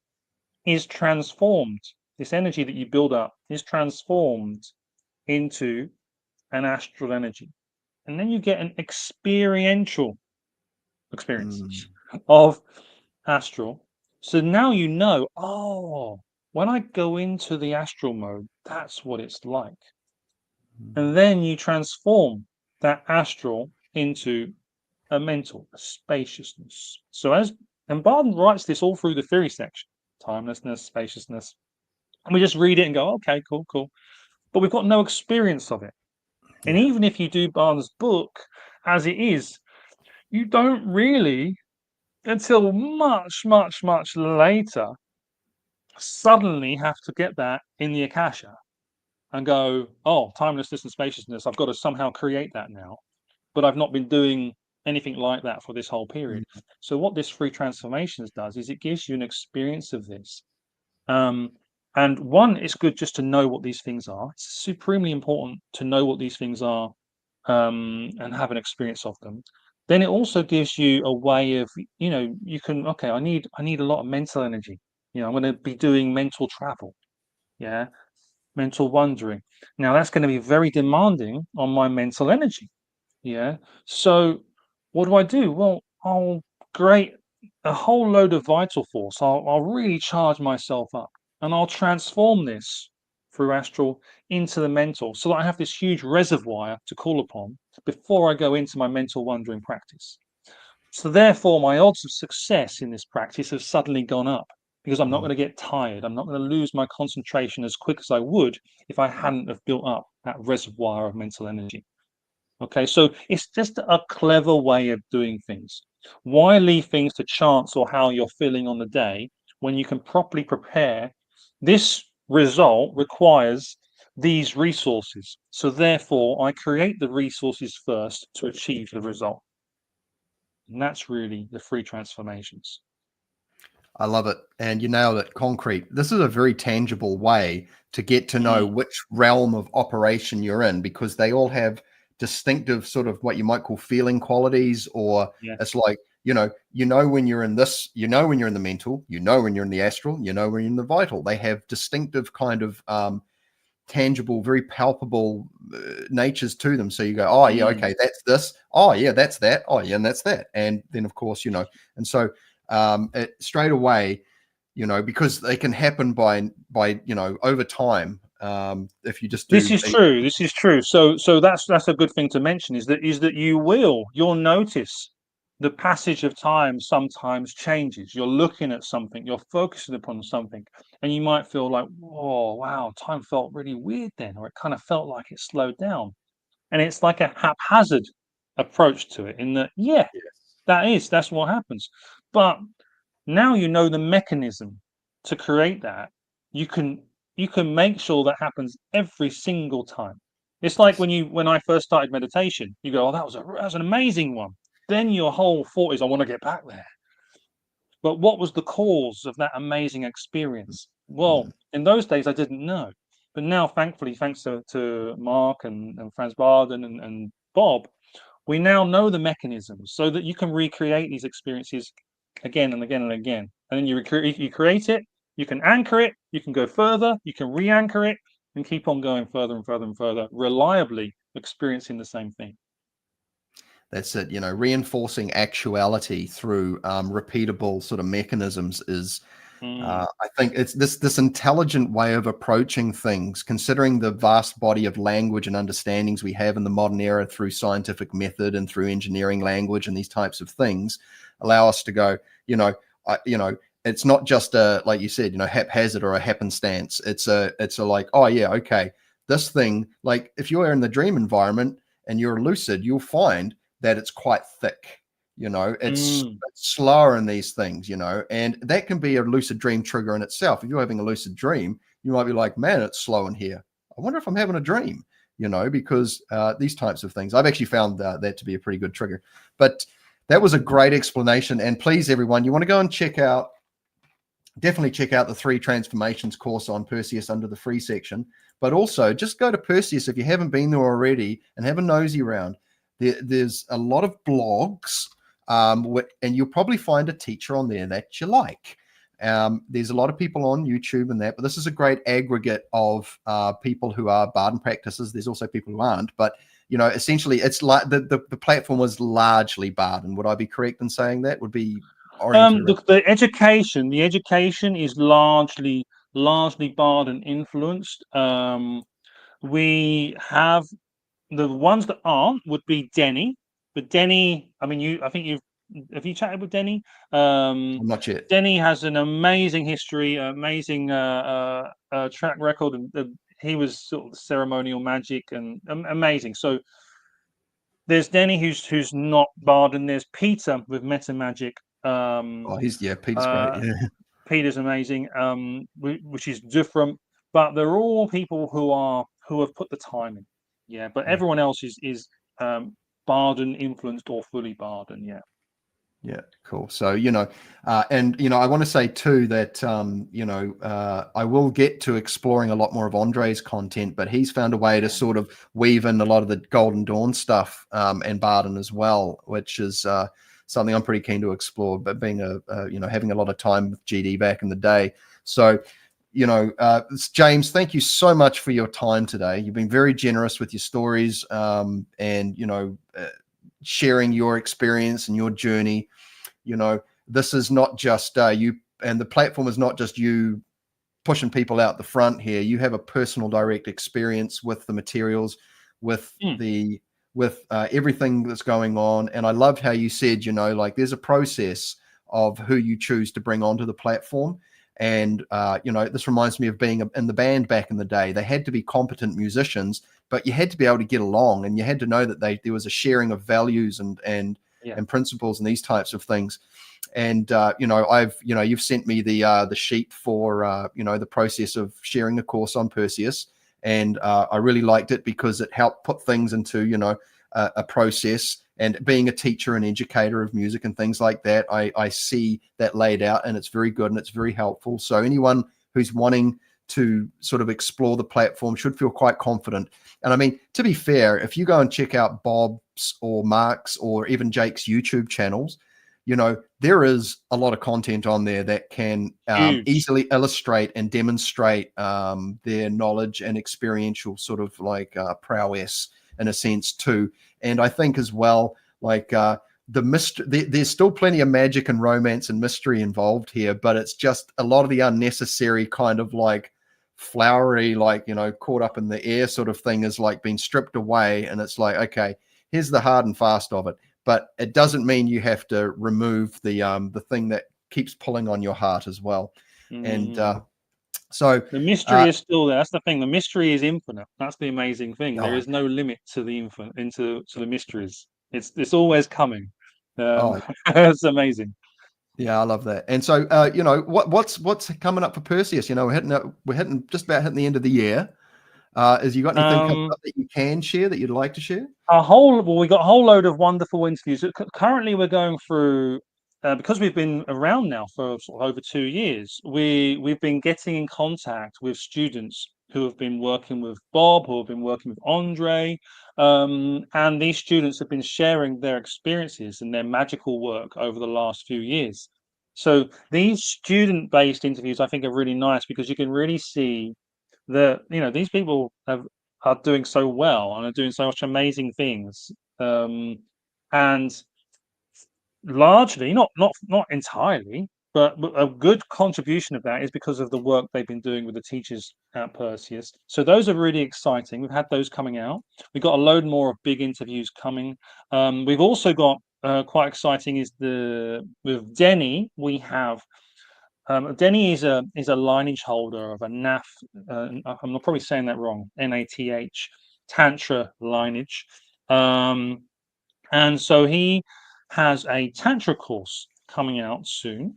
is transformed. This energy that you build up is transformed into an astral energy. And then you get an experiential experience of astral. So now you know, oh, when I go into the astral mode, that's what it's like. And then you transform that astral into a mental, a spaciousness. So and Barden writes this all through the theory section, timelessness, spaciousness. And we just read it and go, okay, cool. But we've got no experience of it. And even if you do Barden's book as it is, you don't really, until much later, suddenly have to get that in the Akasha and go, oh, timelessness and spaciousness, I've got to somehow create that now. But I've not been doing anything like that for this whole period. So what this free transformations does is it gives you an experience of this. And one, it's good just to know what these things are. It's supremely important to know what these things are and have an experience of them. Then it also gives you a way of, you can, okay, I need a lot of mental energy. I'm going to be doing mental travel. Yeah. Mental wandering. Now that's going to be very demanding on my mental energy. Yeah. So what do? Well, I'll create a whole load of vital force. I'll really charge myself up and I'll transform this through astral into the mental so that I have this huge reservoir to call upon before I go into my mental wandering practice. So therefore, my odds of success in this practice have suddenly gone up because I'm not going to get tired. I'm not going to lose my concentration as quick as I would if I hadn't have built up that reservoir of mental energy. Okay, so it's just a clever way of doing things. Why leave things to chance or how you're feeling on the day when you can properly prepare? This result requires these resources. So therefore, I create the resources first to achieve the result. And that's really the free transformations. I love it. And you nailed it. Concrete. This is a very tangible way to get to know which realm of operation you're in, because they all have distinctive sort of what you might call feeling qualities, or it's like, when you're in this, when you're in the mental, when you're in the astral, when you're in the vital. They have distinctive kind of tangible, very palpable natures to them. So you go, oh yeah, okay, that's this. Oh yeah, that's that. Oh yeah, and that's that. And then of course, and so straight away, because they can happen by over time. if you just This do. is true. This is true. So that's a good thing to mention, is that you'll notice the passage of time sometimes changes. You're looking at something, you're focusing upon something, and you might feel like, oh wow, time felt really weird then, or it kind of felt like it slowed down. And it's like a haphazard approach to it, in that, yeah, that's what happens. But now you know the mechanism to create that. You can make sure that happens every single time. It's like when I first started meditation, you go, oh, that was an amazing one. Then your whole thought is, I want to get back there. But what was the cause of that amazing experience? Well, in those days, I didn't know. But now, thankfully, thanks to Mark and Franz Barden and Bob, we now know the mechanisms, so that you can recreate these experiences again and again and again. And then you create it, you can anchor it, you can go further, you can re-anchor it, and keep on going further and further and further, reliably experiencing the same thing. That's it. Reinforcing actuality through repeatable sort of mechanisms is, I think, it's this intelligent way of approaching things, considering the vast body of language and understandings we have in the modern era through scientific method and through engineering language, and these types of things allow us to go, it's not just a, like you said, haphazard or a happenstance. It's a like, oh yeah, okay, this thing, like if you're in the dream environment and you're lucid, you'll find that it's quite thick. It's slower in these things, and that can be a lucid dream trigger in itself. If you're having a lucid dream, you might be like, man, it's slow in here. I wonder if I'm having a dream, because these types of things, I've actually found that to be a pretty good trigger. But that was a great explanation. And please, everyone, you want to go and definitely check out the 3 transformations course on Perseus under the free section, but also just go to Perseus if you haven't been there already and have a nosy around. There's a lot of blogs, and you'll probably find a teacher on there that you like. There's a lot of people on YouTube and that, but this is a great aggregate of people who are Barden practices. There's also people who aren't, but essentially it's like the platform was largely Barden. Would I be correct in saying that? Would be the education is largely Barden influenced. We have the ones that aren't would be Denny, but Denny, I mean, have you chatted with Denny? Not yet. Denny has an amazing history, amazing track record, and he was sort of ceremonial magic and amazing. So there's Denny who's not Barden. There's Peter with meta magic. Peter's great. Yeah. Peter's amazing, which is different, but they're all people who have put the time in. Yeah, but everyone else is Barden influenced or fully Barden. Yeah. Yeah, cool. So, I want to say too that, I will get to exploring a lot more of Andre's content, but he's found a way to sort of weave in a lot of the Golden Dawn stuff and Barden as well, which is something I'm pretty keen to explore, but being having a lot of time with GD back in the day. So, James, thank you so much for your time today. You've been very generous with your stories and, sharing your experience and your journey. This is not just you, and the platform is not just you pushing people out the front here. You have a personal direct experience with the materials, with everything that's going on. And I loved how you said, there's a process of who you choose to bring onto the platform. And, this reminds me of being in the band back in the day. They had to be competent musicians, but you had to be able to get along, and you had to know that there was a sharing of values and principles and these types of things. And, you've sent me the sheet for, the process of sharing a course on Perseus. And I really liked it because it helped put things into, a process. And being a teacher and educator of music and things like that, I see that laid out, and it's very good and it's very helpful. So anyone who's wanting to sort of explore the platform should feel quite confident. And I mean, to be fair, if you go and check out Bob's or Mark's or even Jake's YouTube channels, there is a lot of content on there that can easily illustrate and demonstrate their knowledge and experiential sort of like prowess in a sense too. And I think as well, like there's still plenty of magic and romance and mystery involved here, but it's just a lot of the unnecessary kind of like flowery, like, you know, caught up in the air sort of thing is like being stripped away, and it's like, okay, here's the hard and fast of it. But it doesn't mean you have to remove the thing that keeps pulling on your heart as well. And so the mystery is still there. That's the thing. The mystery is infinite. That's the amazing thing. There is no limit to the infinite, to the mysteries. It's always coming. It's amazing. Yeah, I love that. And so, you know, what's coming up for Perseus? You know, we're just about hitting the end of the year. Has you got anything coming up that you can share, that you'd like to share? We got a whole load of wonderful interviews. Currently, we're going through, because we've been around now for sort of over 2 years. We've been getting in contact with students who have been working with Bob, who have been working with Andre, and these students have been sharing their experiences and their magical work over the last few years. So these student-based interviews, I think, are really nice because you can really see that, you know, these people are doing so well and are doing so much amazing things, and largely, not entirely, but a good contribution of that is because of the work they've been doing with the teachers at Perseus. So those are really exciting. We've had those coming out. We've got a load more of big interviews coming. We've also got quite exciting is with Denny. We have Denny is a lineage holder of a NAF. I'm probably saying that wrong. NATH Tantra lineage, and so he has a Tantra course coming out soon,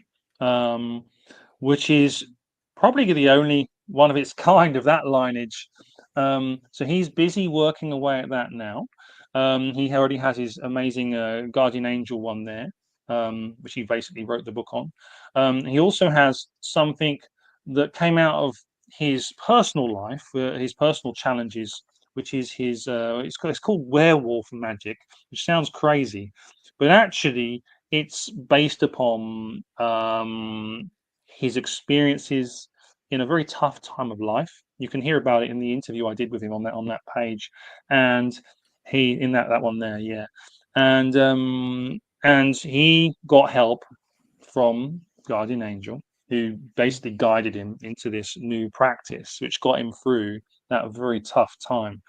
which is probably the only one of its kind of that lineage. So he's busy working away at that now. He already has his amazing Guardian Angel one there, which he basically wrote the book on. He also has something that came out of his personal life, his personal challenges, which is his it's called werewolf magic, which sounds crazy, but actually it's based upon his experiences in a very tough time of life. You can hear about it in the interview I did with him on that page, and he in that one there, yeah, and he got help from Guardian Angel, who basically guided him into this new practice, which got him through that very tough time.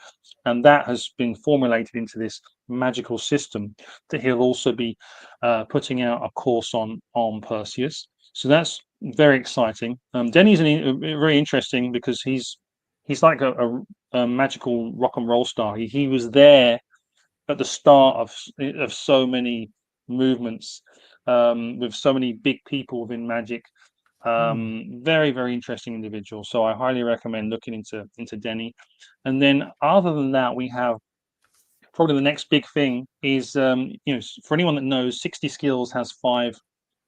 And that has been formulated into this magical system that he'll also be putting out a course on Perseus. So that's very exciting. Denny's very interesting because he's like a magical rock and roll star. He was there at the start of so many movements, with so many big people within magic. Very, very interesting individual. So I highly recommend looking into Denny. And then other than that, we have probably the next big thing is, you know, for anyone that knows, 60 Skills has 5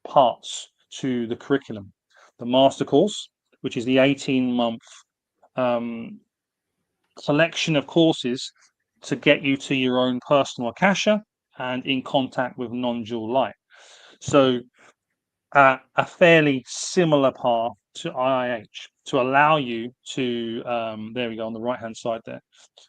parts to the curriculum. The master course, which is the 18-month collection of courses to get you to your own personal akasha and in contact with non-dual light. So a fairly similar path to IIH to allow you to, there we go on the right hand side there,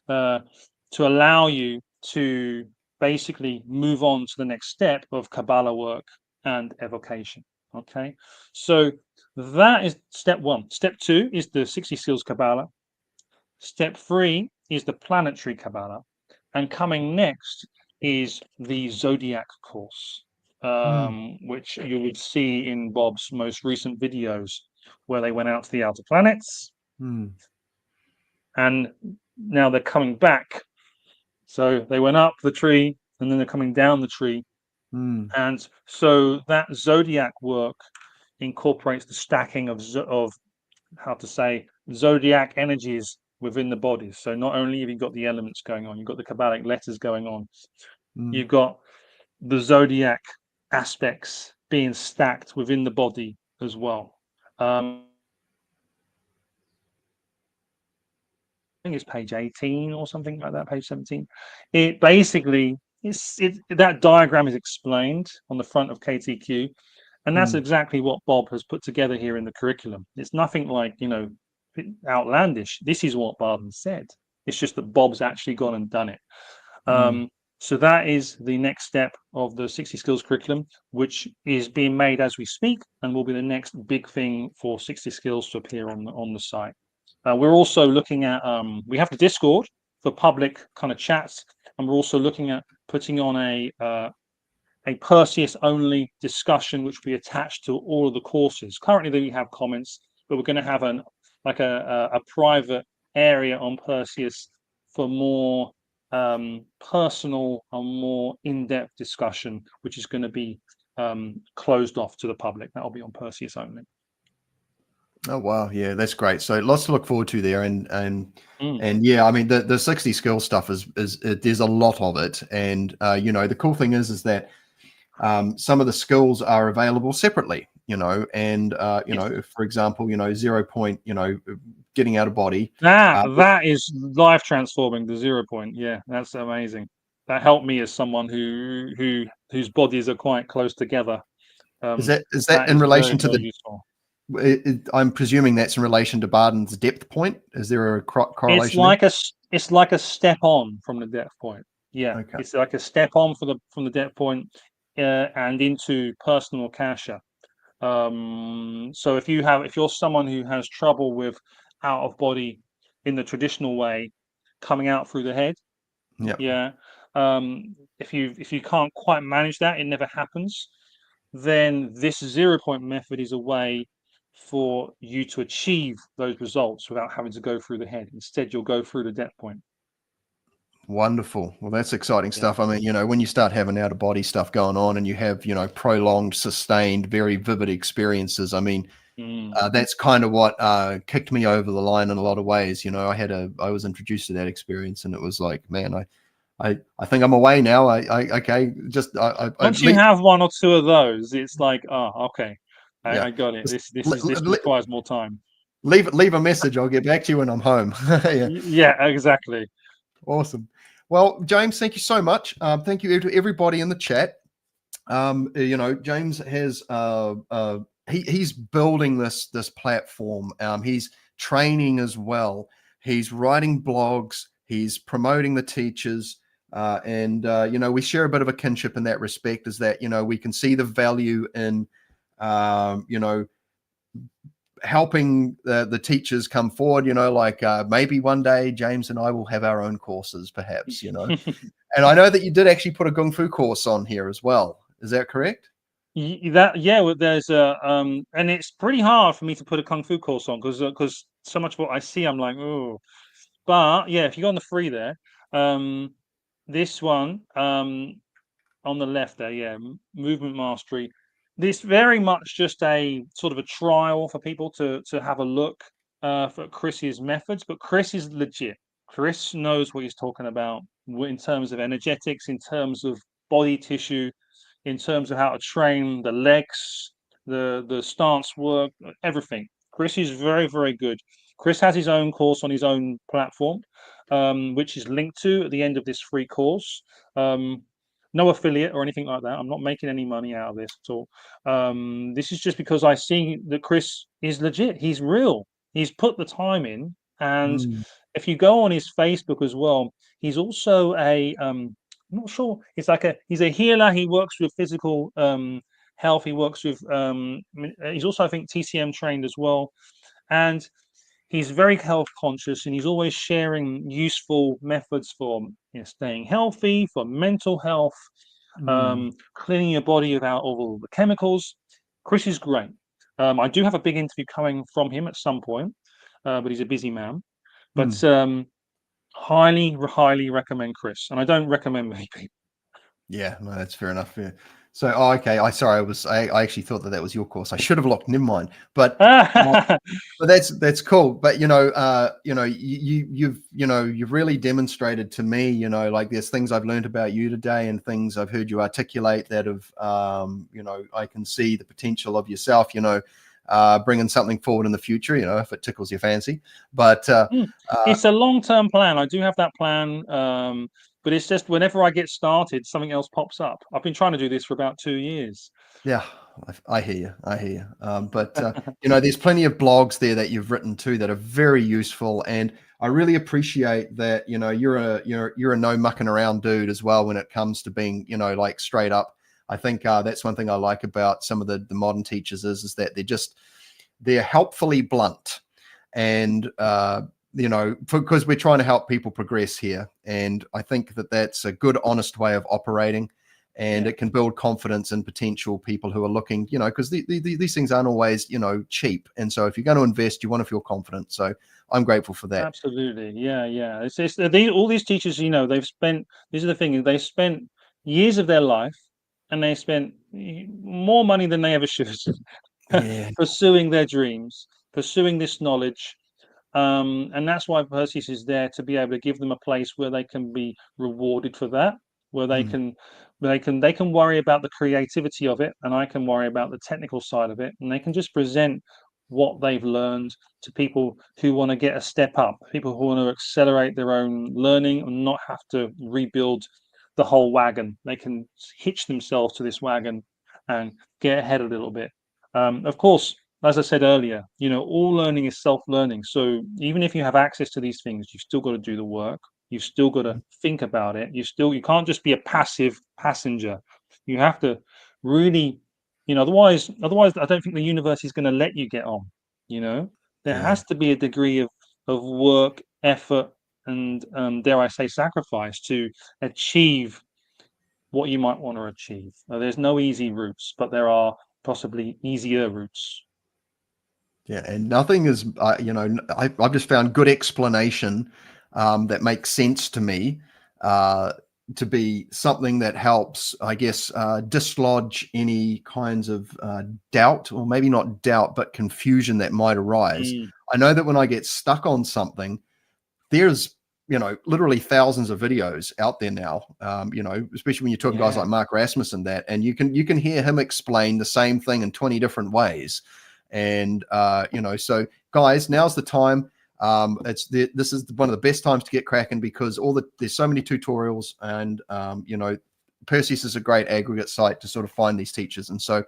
to allow you to basically move on to the next step of Kabbalah work and evocation. Okay, so that is step 1. Step 2 is the 60 Skills Kabbalah. Step 3 is the planetary Kabbalah, and coming next is the Zodiac course, which you would see in Bob's most recent videos, where they went out to the outer planets, and now they're coming back. So they went up the tree, and then they're coming down the tree, and so that Zodiac work incorporates the stacking of how to say zodiac energies within the bodies. So not only have you got the elements going on, you've got the Kabbalic letters going on, you've got the zodiac aspects being stacked within the body as well. I think it's page 18 or something like that, page 17. It basically that diagram is explained on the front of KTQ, and that's exactly what Bob has put together here in the curriculum. It's nothing like, you know, outlandish. This is what Barden said. It's just that Bob's actually gone and done it. So that is the next step of the 60 Skills curriculum, which is being made as we speak, and will be the next big thing for 60 Skills to appear on the site. We're also looking at we have the Discord for public kind of chats, and we're also looking at putting on a Perseus only discussion, which will be attached to all of the courses. Currently, we have comments, but we're going to have a private area on Perseus for more personal and more in-depth discussion, which is going to be closed off to the public. That'll be on Perseus only. Oh wow, yeah, that's great. So lots to look forward to there, and Mm. and yeah, I mean the 60 skill stuff is there's a lot of it, and you know, the cool thing is that some of the skills are available separately, you know, and you Yes. know, for example, you know, 0 point, you know, getting out of body. That is life transforming. The 0 point, yeah, that's amazing. That helped me as someone whose bodies are quite close together. Is Um, that that in is relation very, to very the? useful. I'm presuming that's in relation to Barden's depth point. Is there a correlation there? It's like a step on from the depth point. Yeah, Okay. it's like a step on from the depth point, and into personal kasha. So if you're someone who has trouble with out of body in the traditional way, coming out through the head, Yeah. yeah. If you can't quite manage that, it never happens. Then this 0 point method is a way for you to achieve those results without having to go through the head. Instead, you'll go through the depth point. Wonderful. Well, that's exciting Yeah. stuff. I mean, you know, when you start having out of body stuff going on and you have, you know, prolonged, sustained, very vivid experiences, I mean, Mm. that's kind of what kicked me over the line in a lot of ways. You know, I was introduced to that experience, and it was like, man, I think I'm away now. Okay, just Once you have one or two of those, it's like, oh, okay, yeah, I got it. just This requires more time. leave a message. I'll get back to you when I'm home. Yeah, Yeah, exactly. awesome. Well, James, thank you so much. Thank you to everybody in the chat. You know, James has he's building this platform. He's training as well. He's writing blogs. He's promoting the teachers. And you know, we share a bit of a kinship in that respect, is that, you know, we can see the value in you know, helping the teachers come forward, you know, like maybe one day James and I will have our own courses, perhaps, you know. And I know that you did actually put a Kung Fu course on here as well. Is that correct? Well, there's and it's pretty hard for me to put a kung fu course on because so much of what I see, I'm like, oh. But yeah, if you go on the free there, this one on the left there, yeah, movement mastery. This very much just a sort of a trial for people to have a look for Chris's methods, but Chris is legit. Chris knows what he's talking about in terms of energetics, in terms of body tissue, in terms of how to train the legs, the stance work, everything. Chris is very, very good. Chris has his own course on his own platform, which is linked to at the end of this free course. No affiliate or anything like that. I'm not making any money out of this at all. This is just because I see that Chris is legit. He's real. He's put the time in. And Mm, if you go on his Facebook as well, he's also I'm not sure. He's a healer. He works with physical health. He works with he's also, I think, TCM trained as well. And he's very health conscious, and he's always sharing useful methods for, you know, staying healthy, for mental health, mm, cleaning your body without all the chemicals. Chris is great. I do have a big interview coming from him at some point, but he's a busy man. But mm. highly, highly recommend Chris, and I don't recommend many people. Yeah, no, that's fair enough. Yeah. So, oh, okay. I actually thought that was your course. I should have looked. Never mind. But that's cool. But you've really demonstrated to me, you know, like there's things I've learned about you today and things I've heard you articulate that have, you know, I can see the potential of yourself, you know, bringing something forward in the future, you know, if it tickles your fancy. But It's a long-term plan. I do have that plan, but it's just whenever I get started, something else pops up. I've been trying to do this for about 2 years. yeah, I hear you. I hear you. But you know, there's plenty of blogs there that you've written too that are very useful, and I really appreciate that. You know, you're a no mucking around dude as well when it comes to being, you know, like straight up. I think that's one thing I like about some of the modern teachers is that they're helpfully blunt. and because we're trying to help people progress here, and I think that that's a good, honest way of operating, and it can build confidence in potential people who are looking, because these things aren't always cheap, and so if you're going to invest, you want to feel confident. So I'm grateful for that. Absolutely. Yeah. It's all these teachers, they've spent, these are the things, they've spent years of their life, and they spent more money than they ever should Yeah. pursuing their dreams, pursuing this knowledge. And that's why Perseus is there, to be able to give them a place where they can be rewarded for that, where they can worry about the creativity of it, and I can worry about the technical side of it, and they can just present what they've learned to people who want to get a step up, people who want to accelerate their own learning and not have to rebuild the whole wagon. They can hitch themselves to this wagon and get ahead a little bit. Of course, as I said earlier, all learning is self-learning. So even if you have access to these things, you've still got to do the work. You've still got to think about it. You can't just be a passive passenger. You have to really, otherwise I don't think the universe is going to let you get on. There has to be a degree of work, effort, and dare I say, sacrifice to achieve what you might want to achieve. There's no easy routes, but there are possibly easier routes. Yeah, and nothing is, I've just found good explanation that makes sense to me to be something that helps, I guess, dislodge any kinds of doubt, or maybe not doubt, but confusion that might arise. I know that when I get stuck on something, there's, literally thousands of videos out there now, especially when you're talking guys like Mark Rasmussen, and you can hear him explain the same thing in 20 different ways. And so guys, now's the time. This is one of the best times to get cracking, because there's so many tutorials, and Perseus is a great aggregate site to sort of find these teachers. And so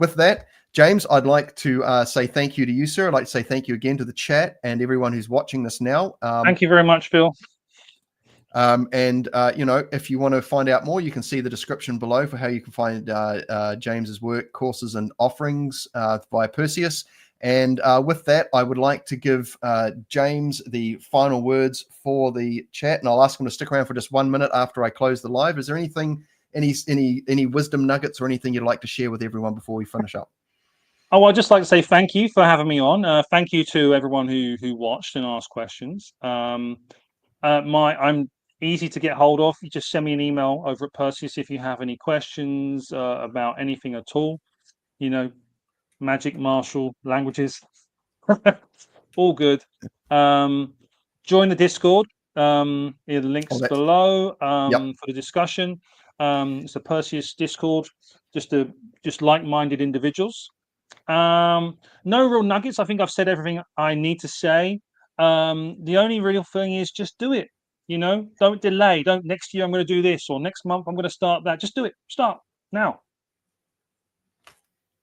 with that, James, I'd like to say thank you to you, sir. I'd like to say thank you again to the chat and everyone who's watching this now. Thank you very much, Phil. If you want to find out more, you can see the description below for how you can find James's work, courses, and offerings via Perseus. And with that, I would like to give James the final words for the chat, and I'll ask him to stick around for just 1 minute after I close the live. Is there anything, any wisdom nuggets or anything you'd like to share with everyone before we finish up? Oh, I'd just like to say thank you for having me on. Thank you to everyone who watched and asked questions. I'm easy to get hold of. You just send me an email over at Perseus if you have any questions about anything at all. Magic, martial languages, all good. Join the Discord. The links below for the discussion. It's a Perseus Discord, just like-minded individuals. No real nuggets. I think I've said everything I need to say. The only real thing is just do it. Don't delay. Don't next year I'm going to do this, or next month I'm going to start that. Just do it. Start now.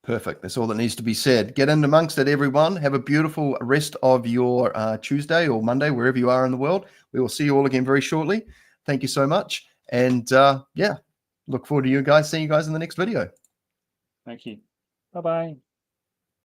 Perfect. That's all that needs to be said. Get in amongst it, everyone. Have a beautiful rest of your Tuesday or Monday, wherever you are in the world. We will see you all again very shortly. Thank you so much. And look forward to seeing you guys in the next video. Thank you. Bye-bye.